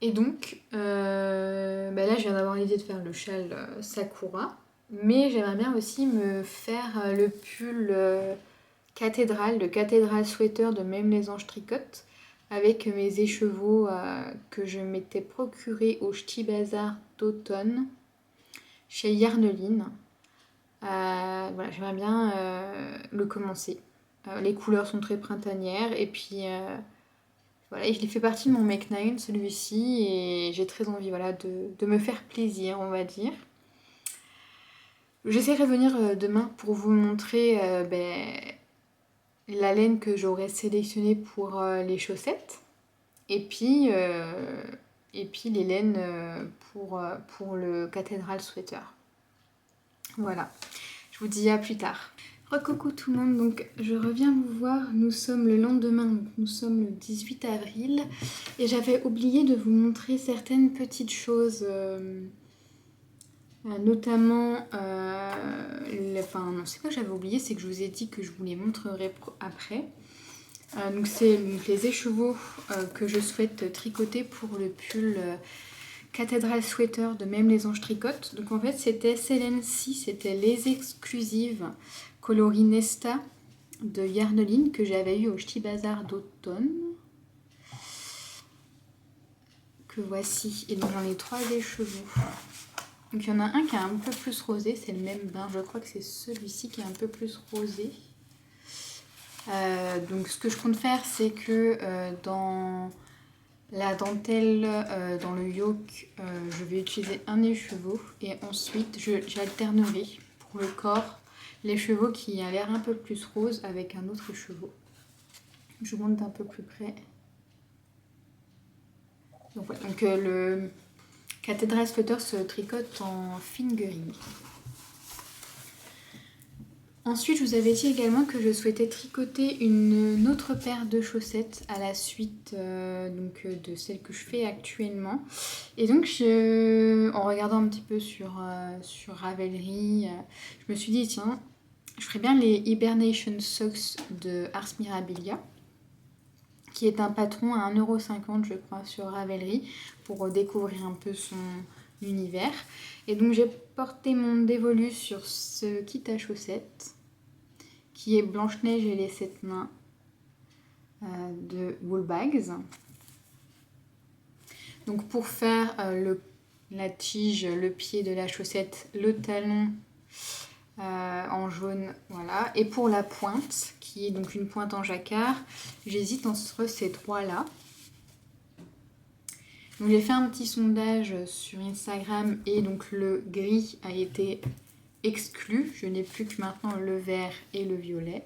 Speaker 1: Et donc, là, je viens d'avoir l'idée de faire le châle Sakura. Mais j'aimerais bien aussi me faire le pull... le cathédrale sweater de Même les Anges Tricotent avec mes écheveaux que je m'étais procuré au Ch'ti Bazar d'automne chez Yarneline. Voilà, j'aimerais bien le commencer. Les couleurs sont très printanières et puis voilà, il fait partie de mon Make 9 celui-ci et j'ai très envie voilà, de me faire plaisir, on va dire. J'essaierai de venir demain pour vous montrer la laine que j'aurais sélectionnée pour les chaussettes et puis les laines pour le cathédrale sweater. Voilà, je vous dis à plus tard. Recoucou tout le monde, donc je reviens vous voir, nous sommes le lendemain, donc nous sommes le 18 avril et j'avais oublié de vous montrer certaines petites choses notamment, non c'est quoi j'avais oublié, c'est que je vous ai dit que je vous les montrerai après. Donc c'est les écheveaux que je souhaite tricoter pour le pull Cathédrale Sweater de Même les Anges Tricotent. Donc en fait c'était Céline-ci, c'était les exclusives coloris Nesta de Yarneline que j'avais eu au Ch'ti Bazar d'automne. Que voici, et donc j'en ai 3 écheveaux. Donc il y en a un qui est un peu plus rosé, c'est le même bain, je crois que c'est celui-ci qui est un peu plus rosé. Donc ce que je compte faire, c'est que dans la dentelle, dans le yoke, je vais utiliser un écheveau et ensuite j'alternerai pour le corps l'écheveau qui a l'air un peu plus rose avec un autre écheveau. Je vous montre d'un peu plus près. Donc, voilà. Donc le Cathédrale Sweater se tricote en fingering. Ensuite, je vous avais dit également que je souhaitais tricoter une autre paire de chaussettes à la suite de celle que je fais actuellement. Et donc, en regardant un petit peu sur Ravelry, je me suis dit, tiens, je ferais bien les Hibernation Socks de Ars Mirabilia, qui est un patron à 1,50 €, je crois, sur Ravelry, pour découvrir un peu son univers. Et donc, j'ai porté mon dévolu sur ce kit à chaussettes, qui est Blanche-Neige et les 7 nains de Woolbags. Donc pour faire la tige, le pied de la chaussette, le talon en jaune, voilà. Et pour la pointe, qui est donc une pointe en jacquard, j'hésite entre ces trois-là. Donc j'ai fait un petit sondage sur Instagram et donc le gris a été exclu. Je n'ai plus que maintenant le vert et le violet.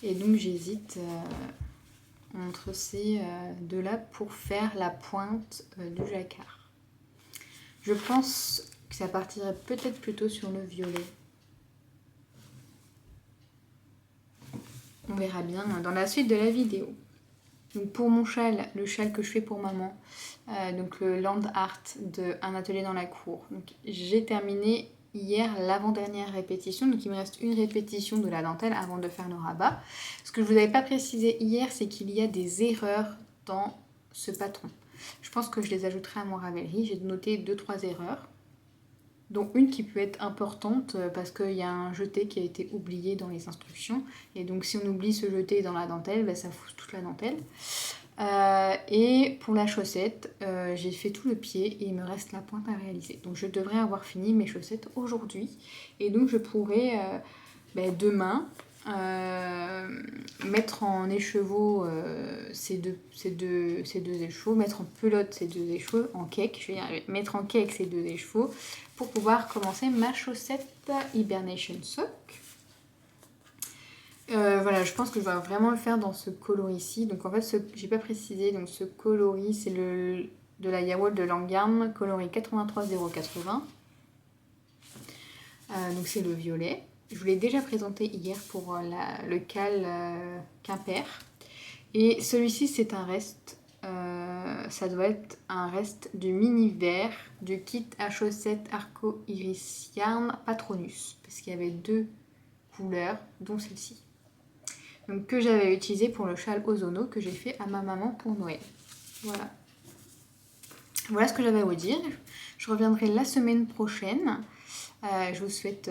Speaker 1: Et donc j'hésite entre ces deux-là pour faire la pointe du jacquard. Je pense que ça partirait peut-être plutôt sur le violet. On verra bien dans la suite de la vidéo. Donc pour mon châle, le châle que je fais pour maman, donc le Land Art de Un atelier dans la cour. Donc j'ai terminé hier l'avant-dernière répétition, donc il me reste une répétition de la dentelle avant de faire le rabat. Ce que je vous avais pas précisé hier, c'est qu'il y a des erreurs dans ce patron. Je pense que je les ajouterai à mon Ravelry. J'ai noté 2-3 erreurs, dont une qui peut être importante parce qu'il y a un jeté qui a été oublié dans les instructions. Et donc si on oublie ce jeté dans la dentelle, ben, ça fout toute la dentelle. Et pour la chaussette, j'ai fait tout le pied et il me reste la pointe à réaliser. Donc je devrais avoir fini mes chaussettes aujourd'hui. Et donc je pourrai demain mettre en écheveau ces deux écheveaux, mettre en pelote ces deux écheveaux, en cake, je vais y arriver, mettre en cake ces deux écheveaux pour pouvoir commencer ma chaussette Hibernation Sock. Voilà, je pense que je vais vraiment le faire dans ce coloris-ci. Donc en fait, j'ai pas précisé, donc ce coloris, c'est de la Yawol de Langarn, coloris 83080. Donc c'est le violet. Je vous l'ai déjà présenté hier pour le cal Quimper. Et celui-ci, c'est un reste. Ça doit être un reste du mini vert du kit à chaussettes Arco Iris Yarn Patronus. Parce qu'il y avait deux couleurs, dont celle-ci. Donc, que j'avais utilisé pour le châle Ozono que j'ai fait à ma maman pour Noël. Voilà. Voilà ce que j'avais à vous dire. Je reviendrai la semaine prochaine. Je vous souhaite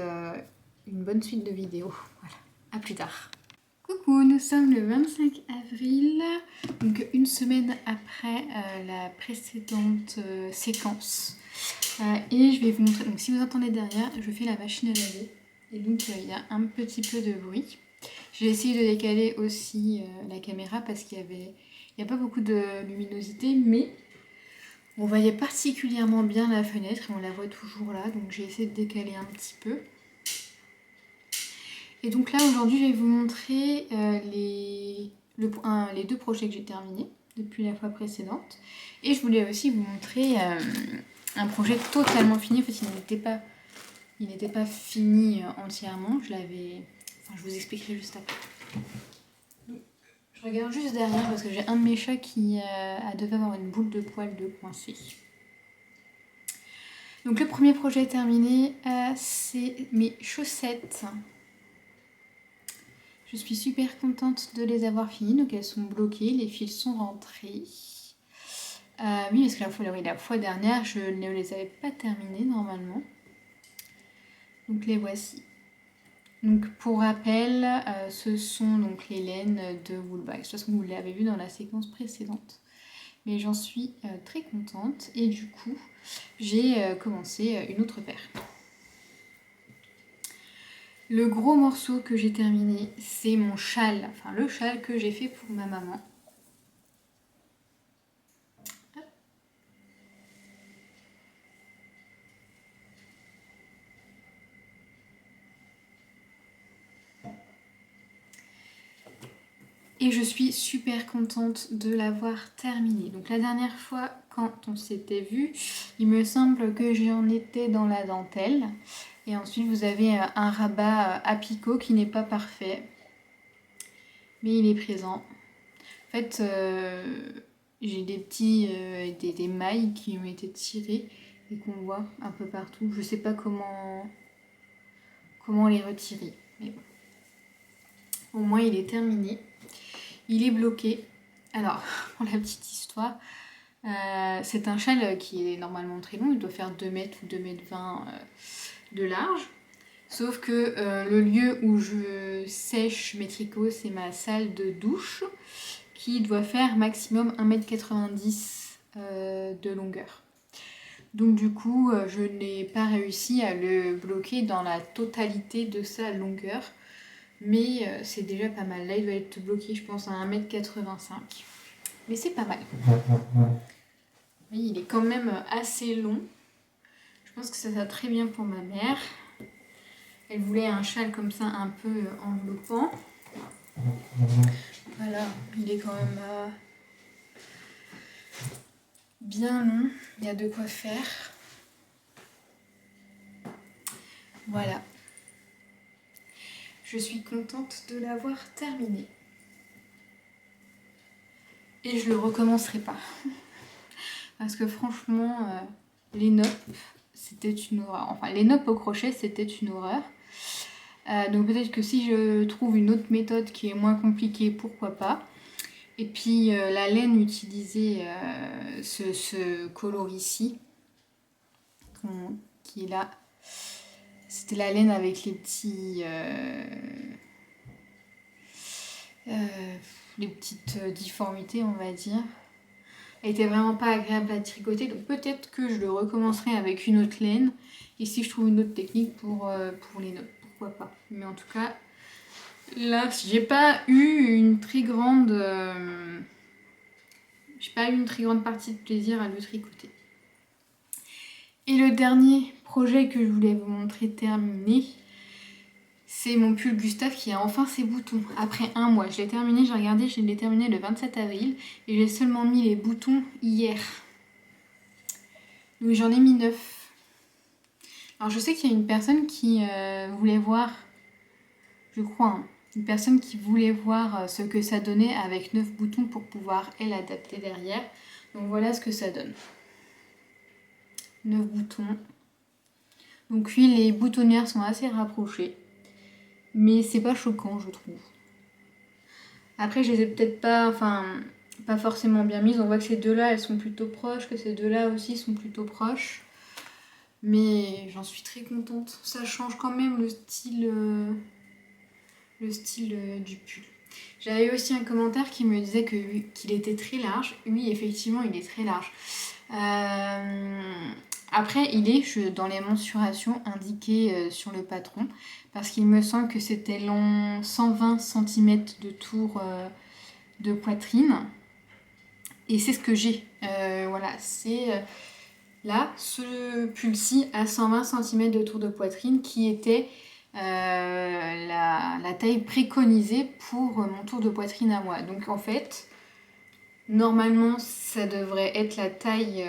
Speaker 1: une bonne suite de vidéos. Voilà. À plus tard. Coucou, nous sommes le 25 avril, donc une semaine après la précédente séquence. Et je vais vous montrer, donc si vous entendez derrière, je fais la machine à laver. Et donc il y a un petit peu de bruit. J'ai essayé de décaler aussi la caméra parce qu'il n'y a pas beaucoup de luminosité, mais on voyait particulièrement bien la fenêtre et on la voit toujours là, donc j'ai essayé de décaler un petit peu. Et donc là aujourd'hui je vais vous montrer les deux projets que j'ai terminés depuis la fois précédente. Et je voulais aussi vous montrer un projet totalement fini, en fait il n'était pas fini entièrement, je vous expliquerai juste après. Je regarde juste derrière parce que j'ai un de mes chats qui devait avoir une boule de poil de coincé. Donc le premier projet terminé, c'est mes chaussettes. Je suis super contente de les avoir finies, donc elles sont bloquées, les fils sont rentrés. Oui, parce que la fois dernière, je ne les avais pas terminées normalement. Donc les voici. Donc pour rappel, ce sont donc les laines de Woolbag. De toute façon, vous l'avez vu dans la séquence précédente. Mais j'en suis très contente et du coup, j'ai commencé une autre paire. Le gros morceau que j'ai terminé, c'est mon châle, enfin le châle que j'ai fait pour ma maman. Et je suis super contente de l'avoir terminé. Donc la dernière fois, quand on s'était vu, il me semble que j'en étais dans la dentelle. Et ensuite, vous avez un rabat à picot qui n'est pas parfait. Mais il est présent. En fait, j'ai des petits des mailles qui ont été tirées et qu'on voit un peu partout. Je ne sais pas comment les retirer. Mais bon. Au moins, il est terminé. Il est bloqué. Alors, pour la petite histoire, c'est un châle qui est normalement très long. Il doit faire 2 mètres ou 2 mètres 20 de large. Sauf que le lieu où je sèche mes tricots, c'est ma salle de douche qui doit faire maximum 1,90 m de longueur. Donc du coup, je n'ai pas réussi à le bloquer dans la totalité de sa longueur. Mais c'est déjà pas mal. Là, il doit être bloqué, je pense, à 1,85 m. Mais c'est pas mal. Oui, il est quand même assez long. Je pense que ça sera très bien pour ma mère. Elle voulait un châle comme ça, un peu enveloppant. Voilà, il est quand même bien long. Il y a de quoi faire. Voilà. Je suis contente de l'avoir terminé. Et je le recommencerai pas. Parce que franchement, les noppes, c'était une horreur. Enfin, les noppes au crochet, c'était une horreur. Donc peut-être que si je trouve une autre méthode qui est moins compliquée, pourquoi pas. Et puis la laine utilisée, ce colorici, qui est là, c'était la laine avec les petits... les petites difformités, on va dire. Elle était vraiment pas agréable à tricoter, donc peut-être que je le recommencerai avec une autre laine. Et si je trouve une autre technique pour les notes, pourquoi pas. Mais en tout cas, là, j'ai pas eu une très grande... j'ai pas eu une très grande partie de plaisir à le tricoter. Et le dernier projet que je voulais vous montrer terminé, c'est mon pull Gustave qui a enfin ses boutons. Après un mois, je l'ai terminé, j'ai regardé, je l'ai terminé le 27 avril et j'ai seulement mis les boutons hier. Donc j'en ai mis 9. Alors je sais qu'il y a une personne qui voulait voir, je crois, hein, une personne qui voulait voir ce que ça donnait avec 9 boutons pour pouvoir, elle, adapter derrière. Donc voilà ce que ça donne. 9 boutons. Donc oui, les boutonnières sont assez rapprochées. Mais c'est pas choquant, je trouve. Après, je les ai peut-être pas, pas forcément bien mises. On voit que ces deux-là, elles sont plutôt proches, que ces deux-là aussi sont plutôt proches. Mais j'en suis très contente. Ça change quand même le style du pull. J'avais aussi un commentaire qui me disait qu'il était très large. Oui, effectivement, il est très large. Après, il est dans les mensurations indiquées sur le patron, parce qu'il me semble que c'était long 120 cm de tour de poitrine. Et c'est ce que j'ai. Voilà, c'est là, ce pull-ci à 120 cm de tour de poitrine qui était la taille préconisée pour mon tour de poitrine à moi. Donc en fait, normalement, ça devrait être la taille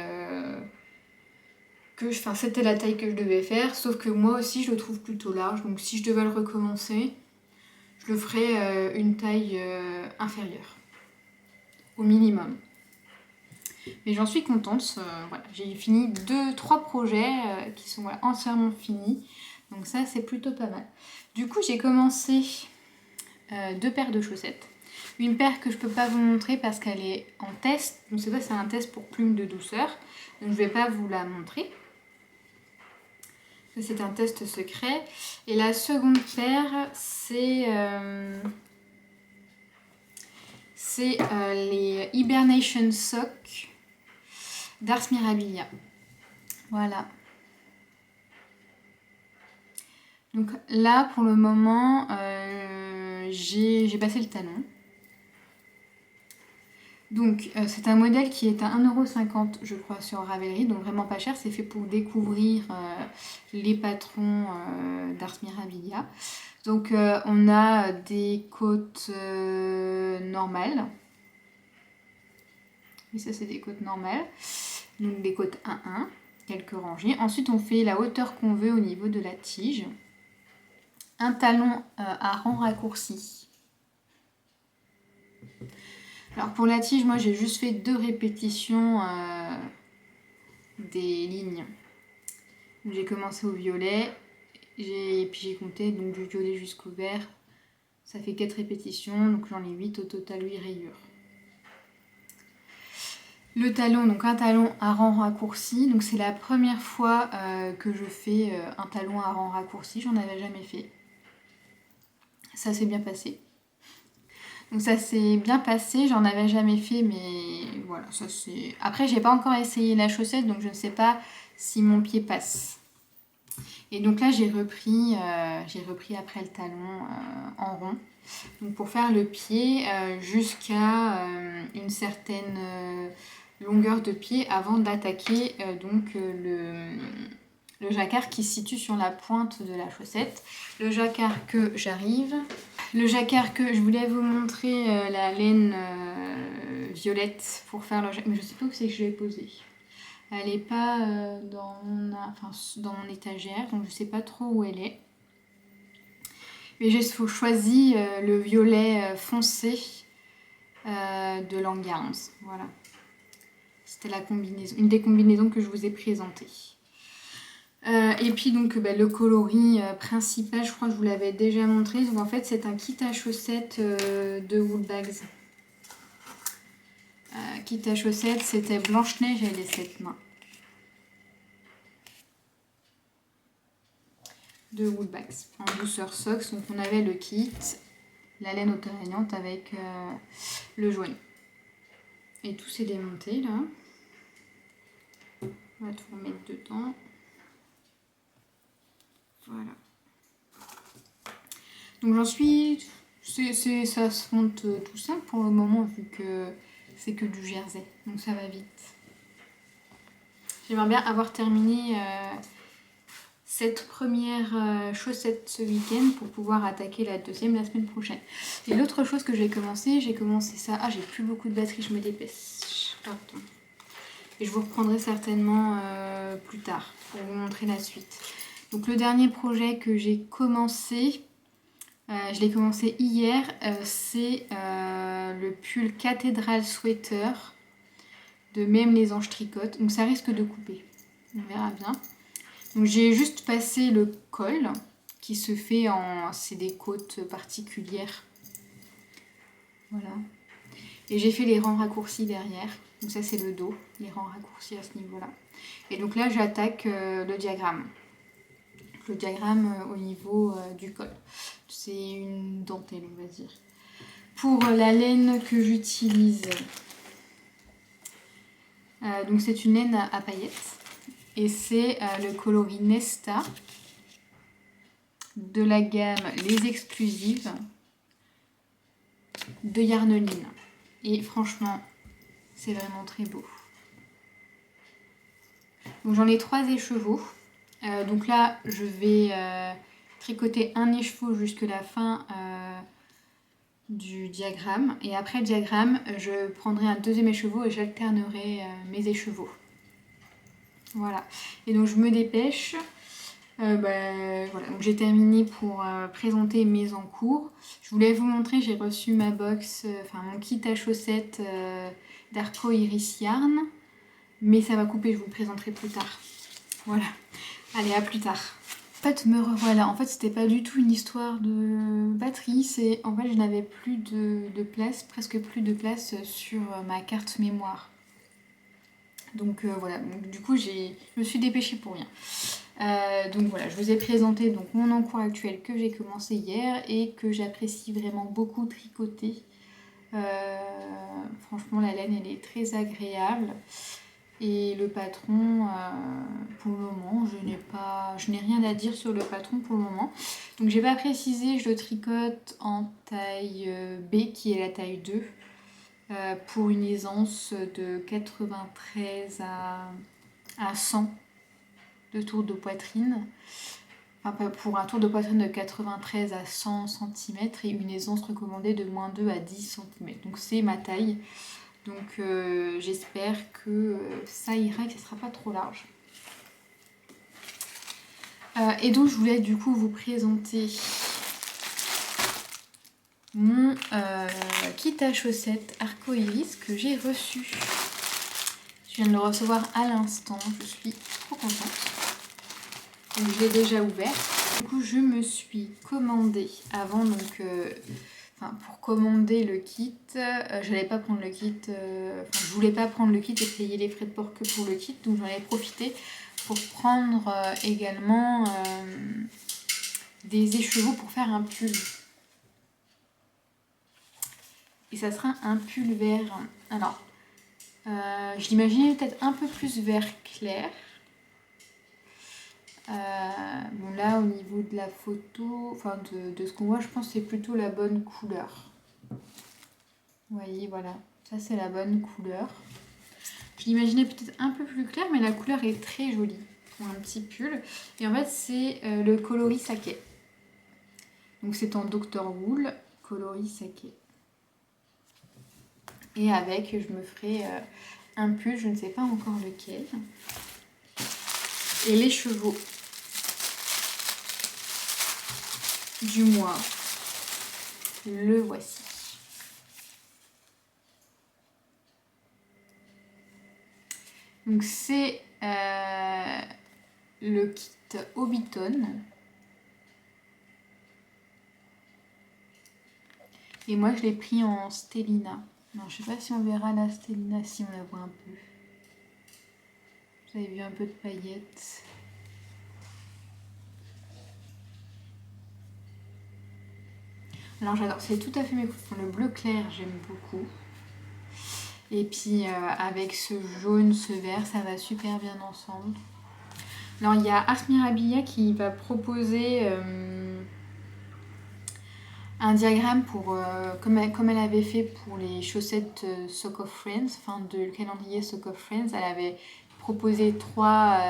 Speaker 1: c'était la taille que je devais faire, sauf que moi aussi je le trouve plutôt large. Donc si je devais le recommencer, je le ferais une taille inférieure, au minimum. Mais j'en suis contente. Voilà, j'ai fini 2-3 projets qui sont entièrement finis. Donc ça, c'est plutôt pas mal. Du coup, j'ai commencé 2 paires de chaussettes. Une paire que je peux pas vous montrer parce qu'elle est en test. Donc c'est un test pour plume de douceur. Donc je vais pas vous la montrer. C'est un test secret. Et la seconde paire, c'est les Hibernation Socks d'Ars Mirabilia. Voilà. Donc là, pour le moment, j'ai passé le talon. Donc c'est un modèle qui est à 1,50 € je crois sur Ravelry, donc vraiment pas cher. C'est fait pour découvrir les patrons d'Ars Mirabilia. Donc on a des côtes normales. Oui, ça c'est des côtes normales. Donc des côtes 1-1, quelques rangées. Ensuite on fait la hauteur qu'on veut au niveau de la tige. Un talon à rang raccourci. Alors pour la tige, moi j'ai juste fait 2 répétitions des lignes. J'ai commencé au violet, puis j'ai compté donc du violet jusqu'au vert. Ça fait 4 répétitions, donc j'en ai 8 au total, 8 rayures. Le talon, donc un talon à rang raccourci. Donc c'est la première fois que je fais un talon à rang raccourci, j'en avais jamais fait. Ça s'est bien passé. Donc ça s'est bien passé, j'en avais jamais fait, mais voilà, ça c'est... Après, j'ai pas encore essayé la chaussette, donc je ne sais pas si mon pied passe. Et donc là j'ai repris après le talon en rond. Donc pour faire le pied jusqu'à une certaine longueur de pied avant d'attaquer le jacquard qui se situe sur la pointe de la chaussette. Le jacquard que j'arrive. Le jacquard que je voulais vous montrer la laine violette pour faire le jacquard. Mais je sais pas où c'est que je l'ai posée. Elle n'est pas dans mon étagère, donc je sais pas trop où elle est. Mais j'ai choisi le violet foncé de Langarns. Voilà. C'était la combinaison, une des combinaisons que je vous ai présentées. Et puis donc le coloris principal, je crois que je vous l'avais déjà montré. Donc en fait c'est un kit à chaussettes de Woolbags. Kit à chaussettes, c'était Blanche-Neige et les 7 mains. De Woolbags en douceur socks. Donc on avait le kit, la laine autoragnante avec le jaune. Et tout s'est démonté là. On va tout remettre dedans. Voilà. Donc j'en suis... ça se monte tout simple pour le moment vu que c'est que du jersey. Donc ça va vite. J'aimerais bien avoir terminé cette première chaussette ce week-end pour pouvoir attaquer la deuxième la semaine prochaine. Et l'autre chose que j'ai commencé ça... Ah, j'ai plus beaucoup de batterie, je me dépêche. Pardon. Et je vous reprendrai certainement plus tard pour vous montrer la suite. Donc le dernier projet que j'ai commencé, je l'ai commencé hier, c'est le pull Cathédrale Sweater de Même les Anges Tricotent. Donc ça risque de couper, on verra bien. Donc j'ai juste passé le col qui se fait en... c'est des côtes particulières. Voilà. Et j'ai fait les rangs raccourcis derrière. Donc ça c'est le dos, les rangs raccourcis à ce niveau-là. Et donc là j'attaque le diagramme. Le diagramme au niveau du col. C'est une dentelle on va dire. Pour la laine que j'utilise, donc c'est une laine à paillettes. Et c'est le coloris Nesta de la gamme Les Exclusives de Yarneline. Et franchement, c'est vraiment très beau. Donc j'en ai 3 écheveaux. Donc là, je vais tricoter un écheveau jusque la fin du diagramme. Et après le diagramme, je prendrai un deuxième écheveau et j'alternerai mes écheveaux. Voilà. Et donc je me dépêche. Voilà, donc j'ai terminé pour présenter mes encours. Je voulais vous montrer, j'ai reçu ma box, mon kit à chaussettes d'Arco Iris Yarn. Mais ça va couper, je vous le présenterai plus tard. Voilà, allez à plus tard. En fait, me revoilà. En fait, c'était pas du tout une histoire de batterie. C'est en fait, je n'avais plus de place, presque plus de place sur ma carte mémoire. Donc voilà, donc, du coup, je me suis dépêchée pour rien. Donc voilà, je vous ai présenté donc, mon encours actuel que j'ai commencé hier et que j'apprécie vraiment beaucoup tricoter. Franchement, la laine, elle est très agréable. Et le patron, pour le moment, je n'ai rien à dire sur le patron pour le moment. Donc j'ai pas précisé, je le tricote en taille B qui est la taille 2 pour une aisance de 93 à 100 de tour de poitrine. Enfin, pour un tour de poitrine de 93 à 100 cm et une aisance recommandée de -2 à 10 cm. Donc c'est ma taille. Donc j'espère que ça ira et que ça ne sera pas trop large. Et donc je voulais du coup vous présenter mon kit à chaussettes Arco Iris que j'ai reçu. Je viens de le recevoir à l'instant, je suis trop contente. Donc je l'ai déjà ouvert. Du coup je me suis commandé avant donc... pour commander le kit, j'allais pas prendre le kit, je voulais pas prendre le kit et payer les frais de port que pour le kit, donc j'en ai profité pour prendre également des écheveaux pour faire un pull. Et ça sera un pull vert. Alors, je l'imaginais peut-être un peu plus vert clair, Bon là au niveau de la photo, enfin de ce qu'on voit, je pense que c'est plutôt la bonne couleur. Vous voyez, voilà, ça c'est la bonne couleur. Je l'imaginais peut-être un peu plus clair, mais la couleur est très jolie pour un petit pull. Et en fait c'est le coloris saké. Donc c'est en Dr. Wool, coloris saké. Et avec, je me ferai un pull, je ne sais pas encore lequel. Et les chevaux du mois, le voici. Donc c'est le kit Hobbiton. Et moi je l'ai pris en Stellina. Non, je sais pas si on verra la Stellina, si on la voit un peu. Vous avez vu un peu de paillettes. Alors j'adore, c'est tout à fait mes coups. Le bleu clair, j'aime beaucoup. Et puis avec ce jaune, ce vert, ça va super bien ensemble. Alors il y a Ars Mirabilia qui va proposer un diagramme pour, comme elle avait fait pour les chaussettes Sock of Friends, enfin de calendrier Sock of Friends, elle avait proposé 3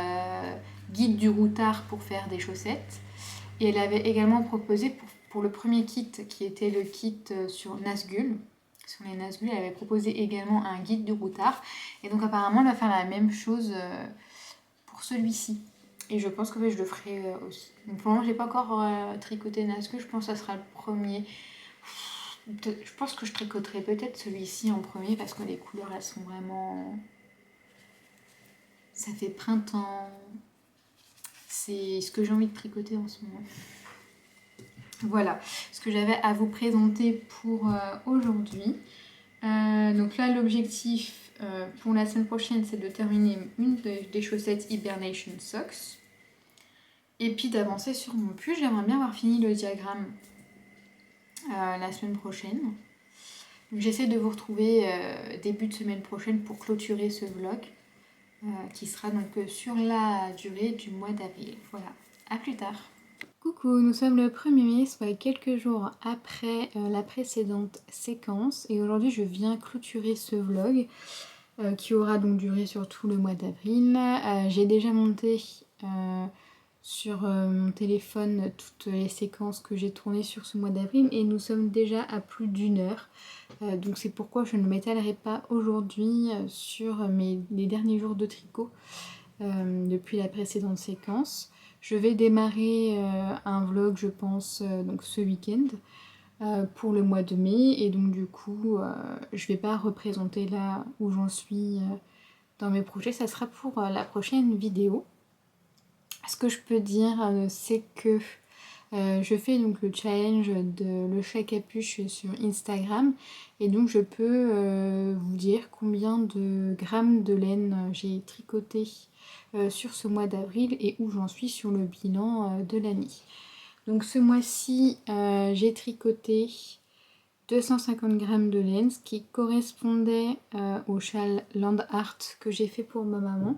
Speaker 1: guides du routard pour faire des chaussettes. Et elle avait également proposé pour le premier kit, qui était le kit sur Nazgul, sur les Nazgul, elle avait proposé également un guide du routard. Et donc apparemment elle va faire la même chose pour celui-ci. Et je pense que je le ferai aussi. Donc pour le moment, j'ai pas encore tricoté Nazgul, je pense que ça sera le premier. Je pense que je tricoterai peut-être celui-ci en premier parce que les couleurs elles sont vraiment. Ça fait printemps. C'est ce que j'ai envie de tricoter en ce moment. Voilà ce que j'avais à vous présenter pour aujourd'hui. Donc là, l'objectif pour la semaine prochaine, c'est de terminer une des chaussettes Hibernation Socks. Et puis d'avancer sur mon pull. J'aimerais bien avoir fini le diagramme la semaine prochaine. J'essaie de vous retrouver début de semaine prochaine pour clôturer ce vlog qui sera donc sur la durée du mois d'avril. Voilà, à plus tard. Coucou, nous sommes le 1er mai, soit quelques jours après la précédente séquence. Et aujourd'hui, je viens clôturer ce vlog qui aura donc duré sur tout le mois d'avril. J'ai déjà monté sur mon téléphone toutes les séquences que j'ai tournées sur ce mois d'avril et nous sommes déjà à plus d'1 heure. Donc c'est pourquoi je ne m'étalerai pas aujourd'hui sur les derniers jours de tricot depuis la précédente séquence. Je vais démarrer un vlog je pense donc ce week-end pour le mois de mai et donc du coup je vais pas représenter là où j'en suis dans mes projets, ça sera pour la prochaine vidéo. Ce que je peux dire c'est que je fais donc le challenge de le chat capuche sur Instagram et donc je peux vous dire combien de grammes de laine j'ai tricoté sur ce mois d'avril et où j'en suis sur le bilan de l'année. Donc ce mois-ci j'ai tricoté 250 grammes de laine, ce qui correspondait au châle Land Art que j'ai fait pour ma maman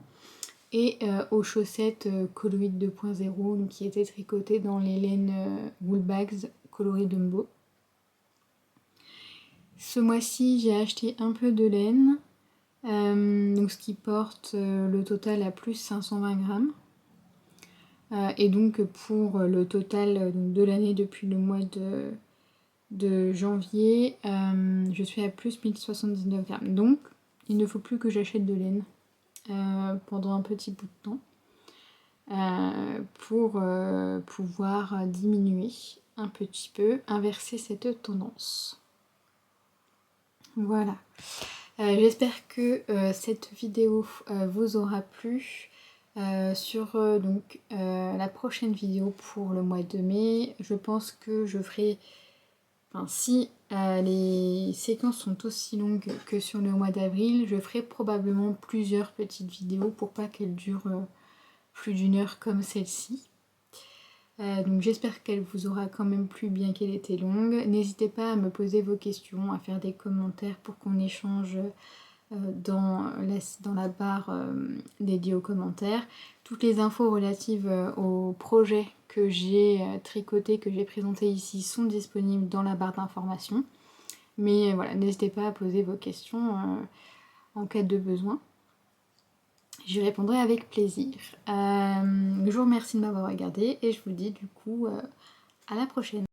Speaker 1: et aux chaussettes Colorit 2.0 qui étaient tricotées dans les laines Woolbags Coloris Dumbo. Ce mois-ci j'ai acheté un peu de laine, donc ce qui porte le total à plus 520 grammes. Et donc pour le total de l'année depuis le mois de janvier, je suis à plus 1079 grammes. Donc il ne faut plus que j'achète de laine pendant un petit bout de temps pour pouvoir diminuer un petit peu, inverser cette tendance. Voilà. J'espère que cette vidéo vous aura plu. Sur donc la prochaine vidéo pour le mois de mai, je pense que je ferai, enfin si les séquences sont aussi longues que sur le mois d'avril, je ferai probablement plusieurs petites vidéos pour pas qu'elles durent plus d'1 heure comme celle-ci. Donc j'espère qu'elle vous aura quand même plu bien qu'elle était longue. N'hésitez pas à me poser vos questions, à faire des commentaires pour qu'on échange dans la barre dédiée aux commentaires. Toutes les infos relatives au projet que j'ai tricoté, que j'ai présenté ici sont disponibles dans la barre d'informations. Mais voilà, n'hésitez pas à poser vos questions en cas de besoin. J'y répondrai avec plaisir. Je vous remercie de m'avoir regardé et je vous dis du coup à la prochaine.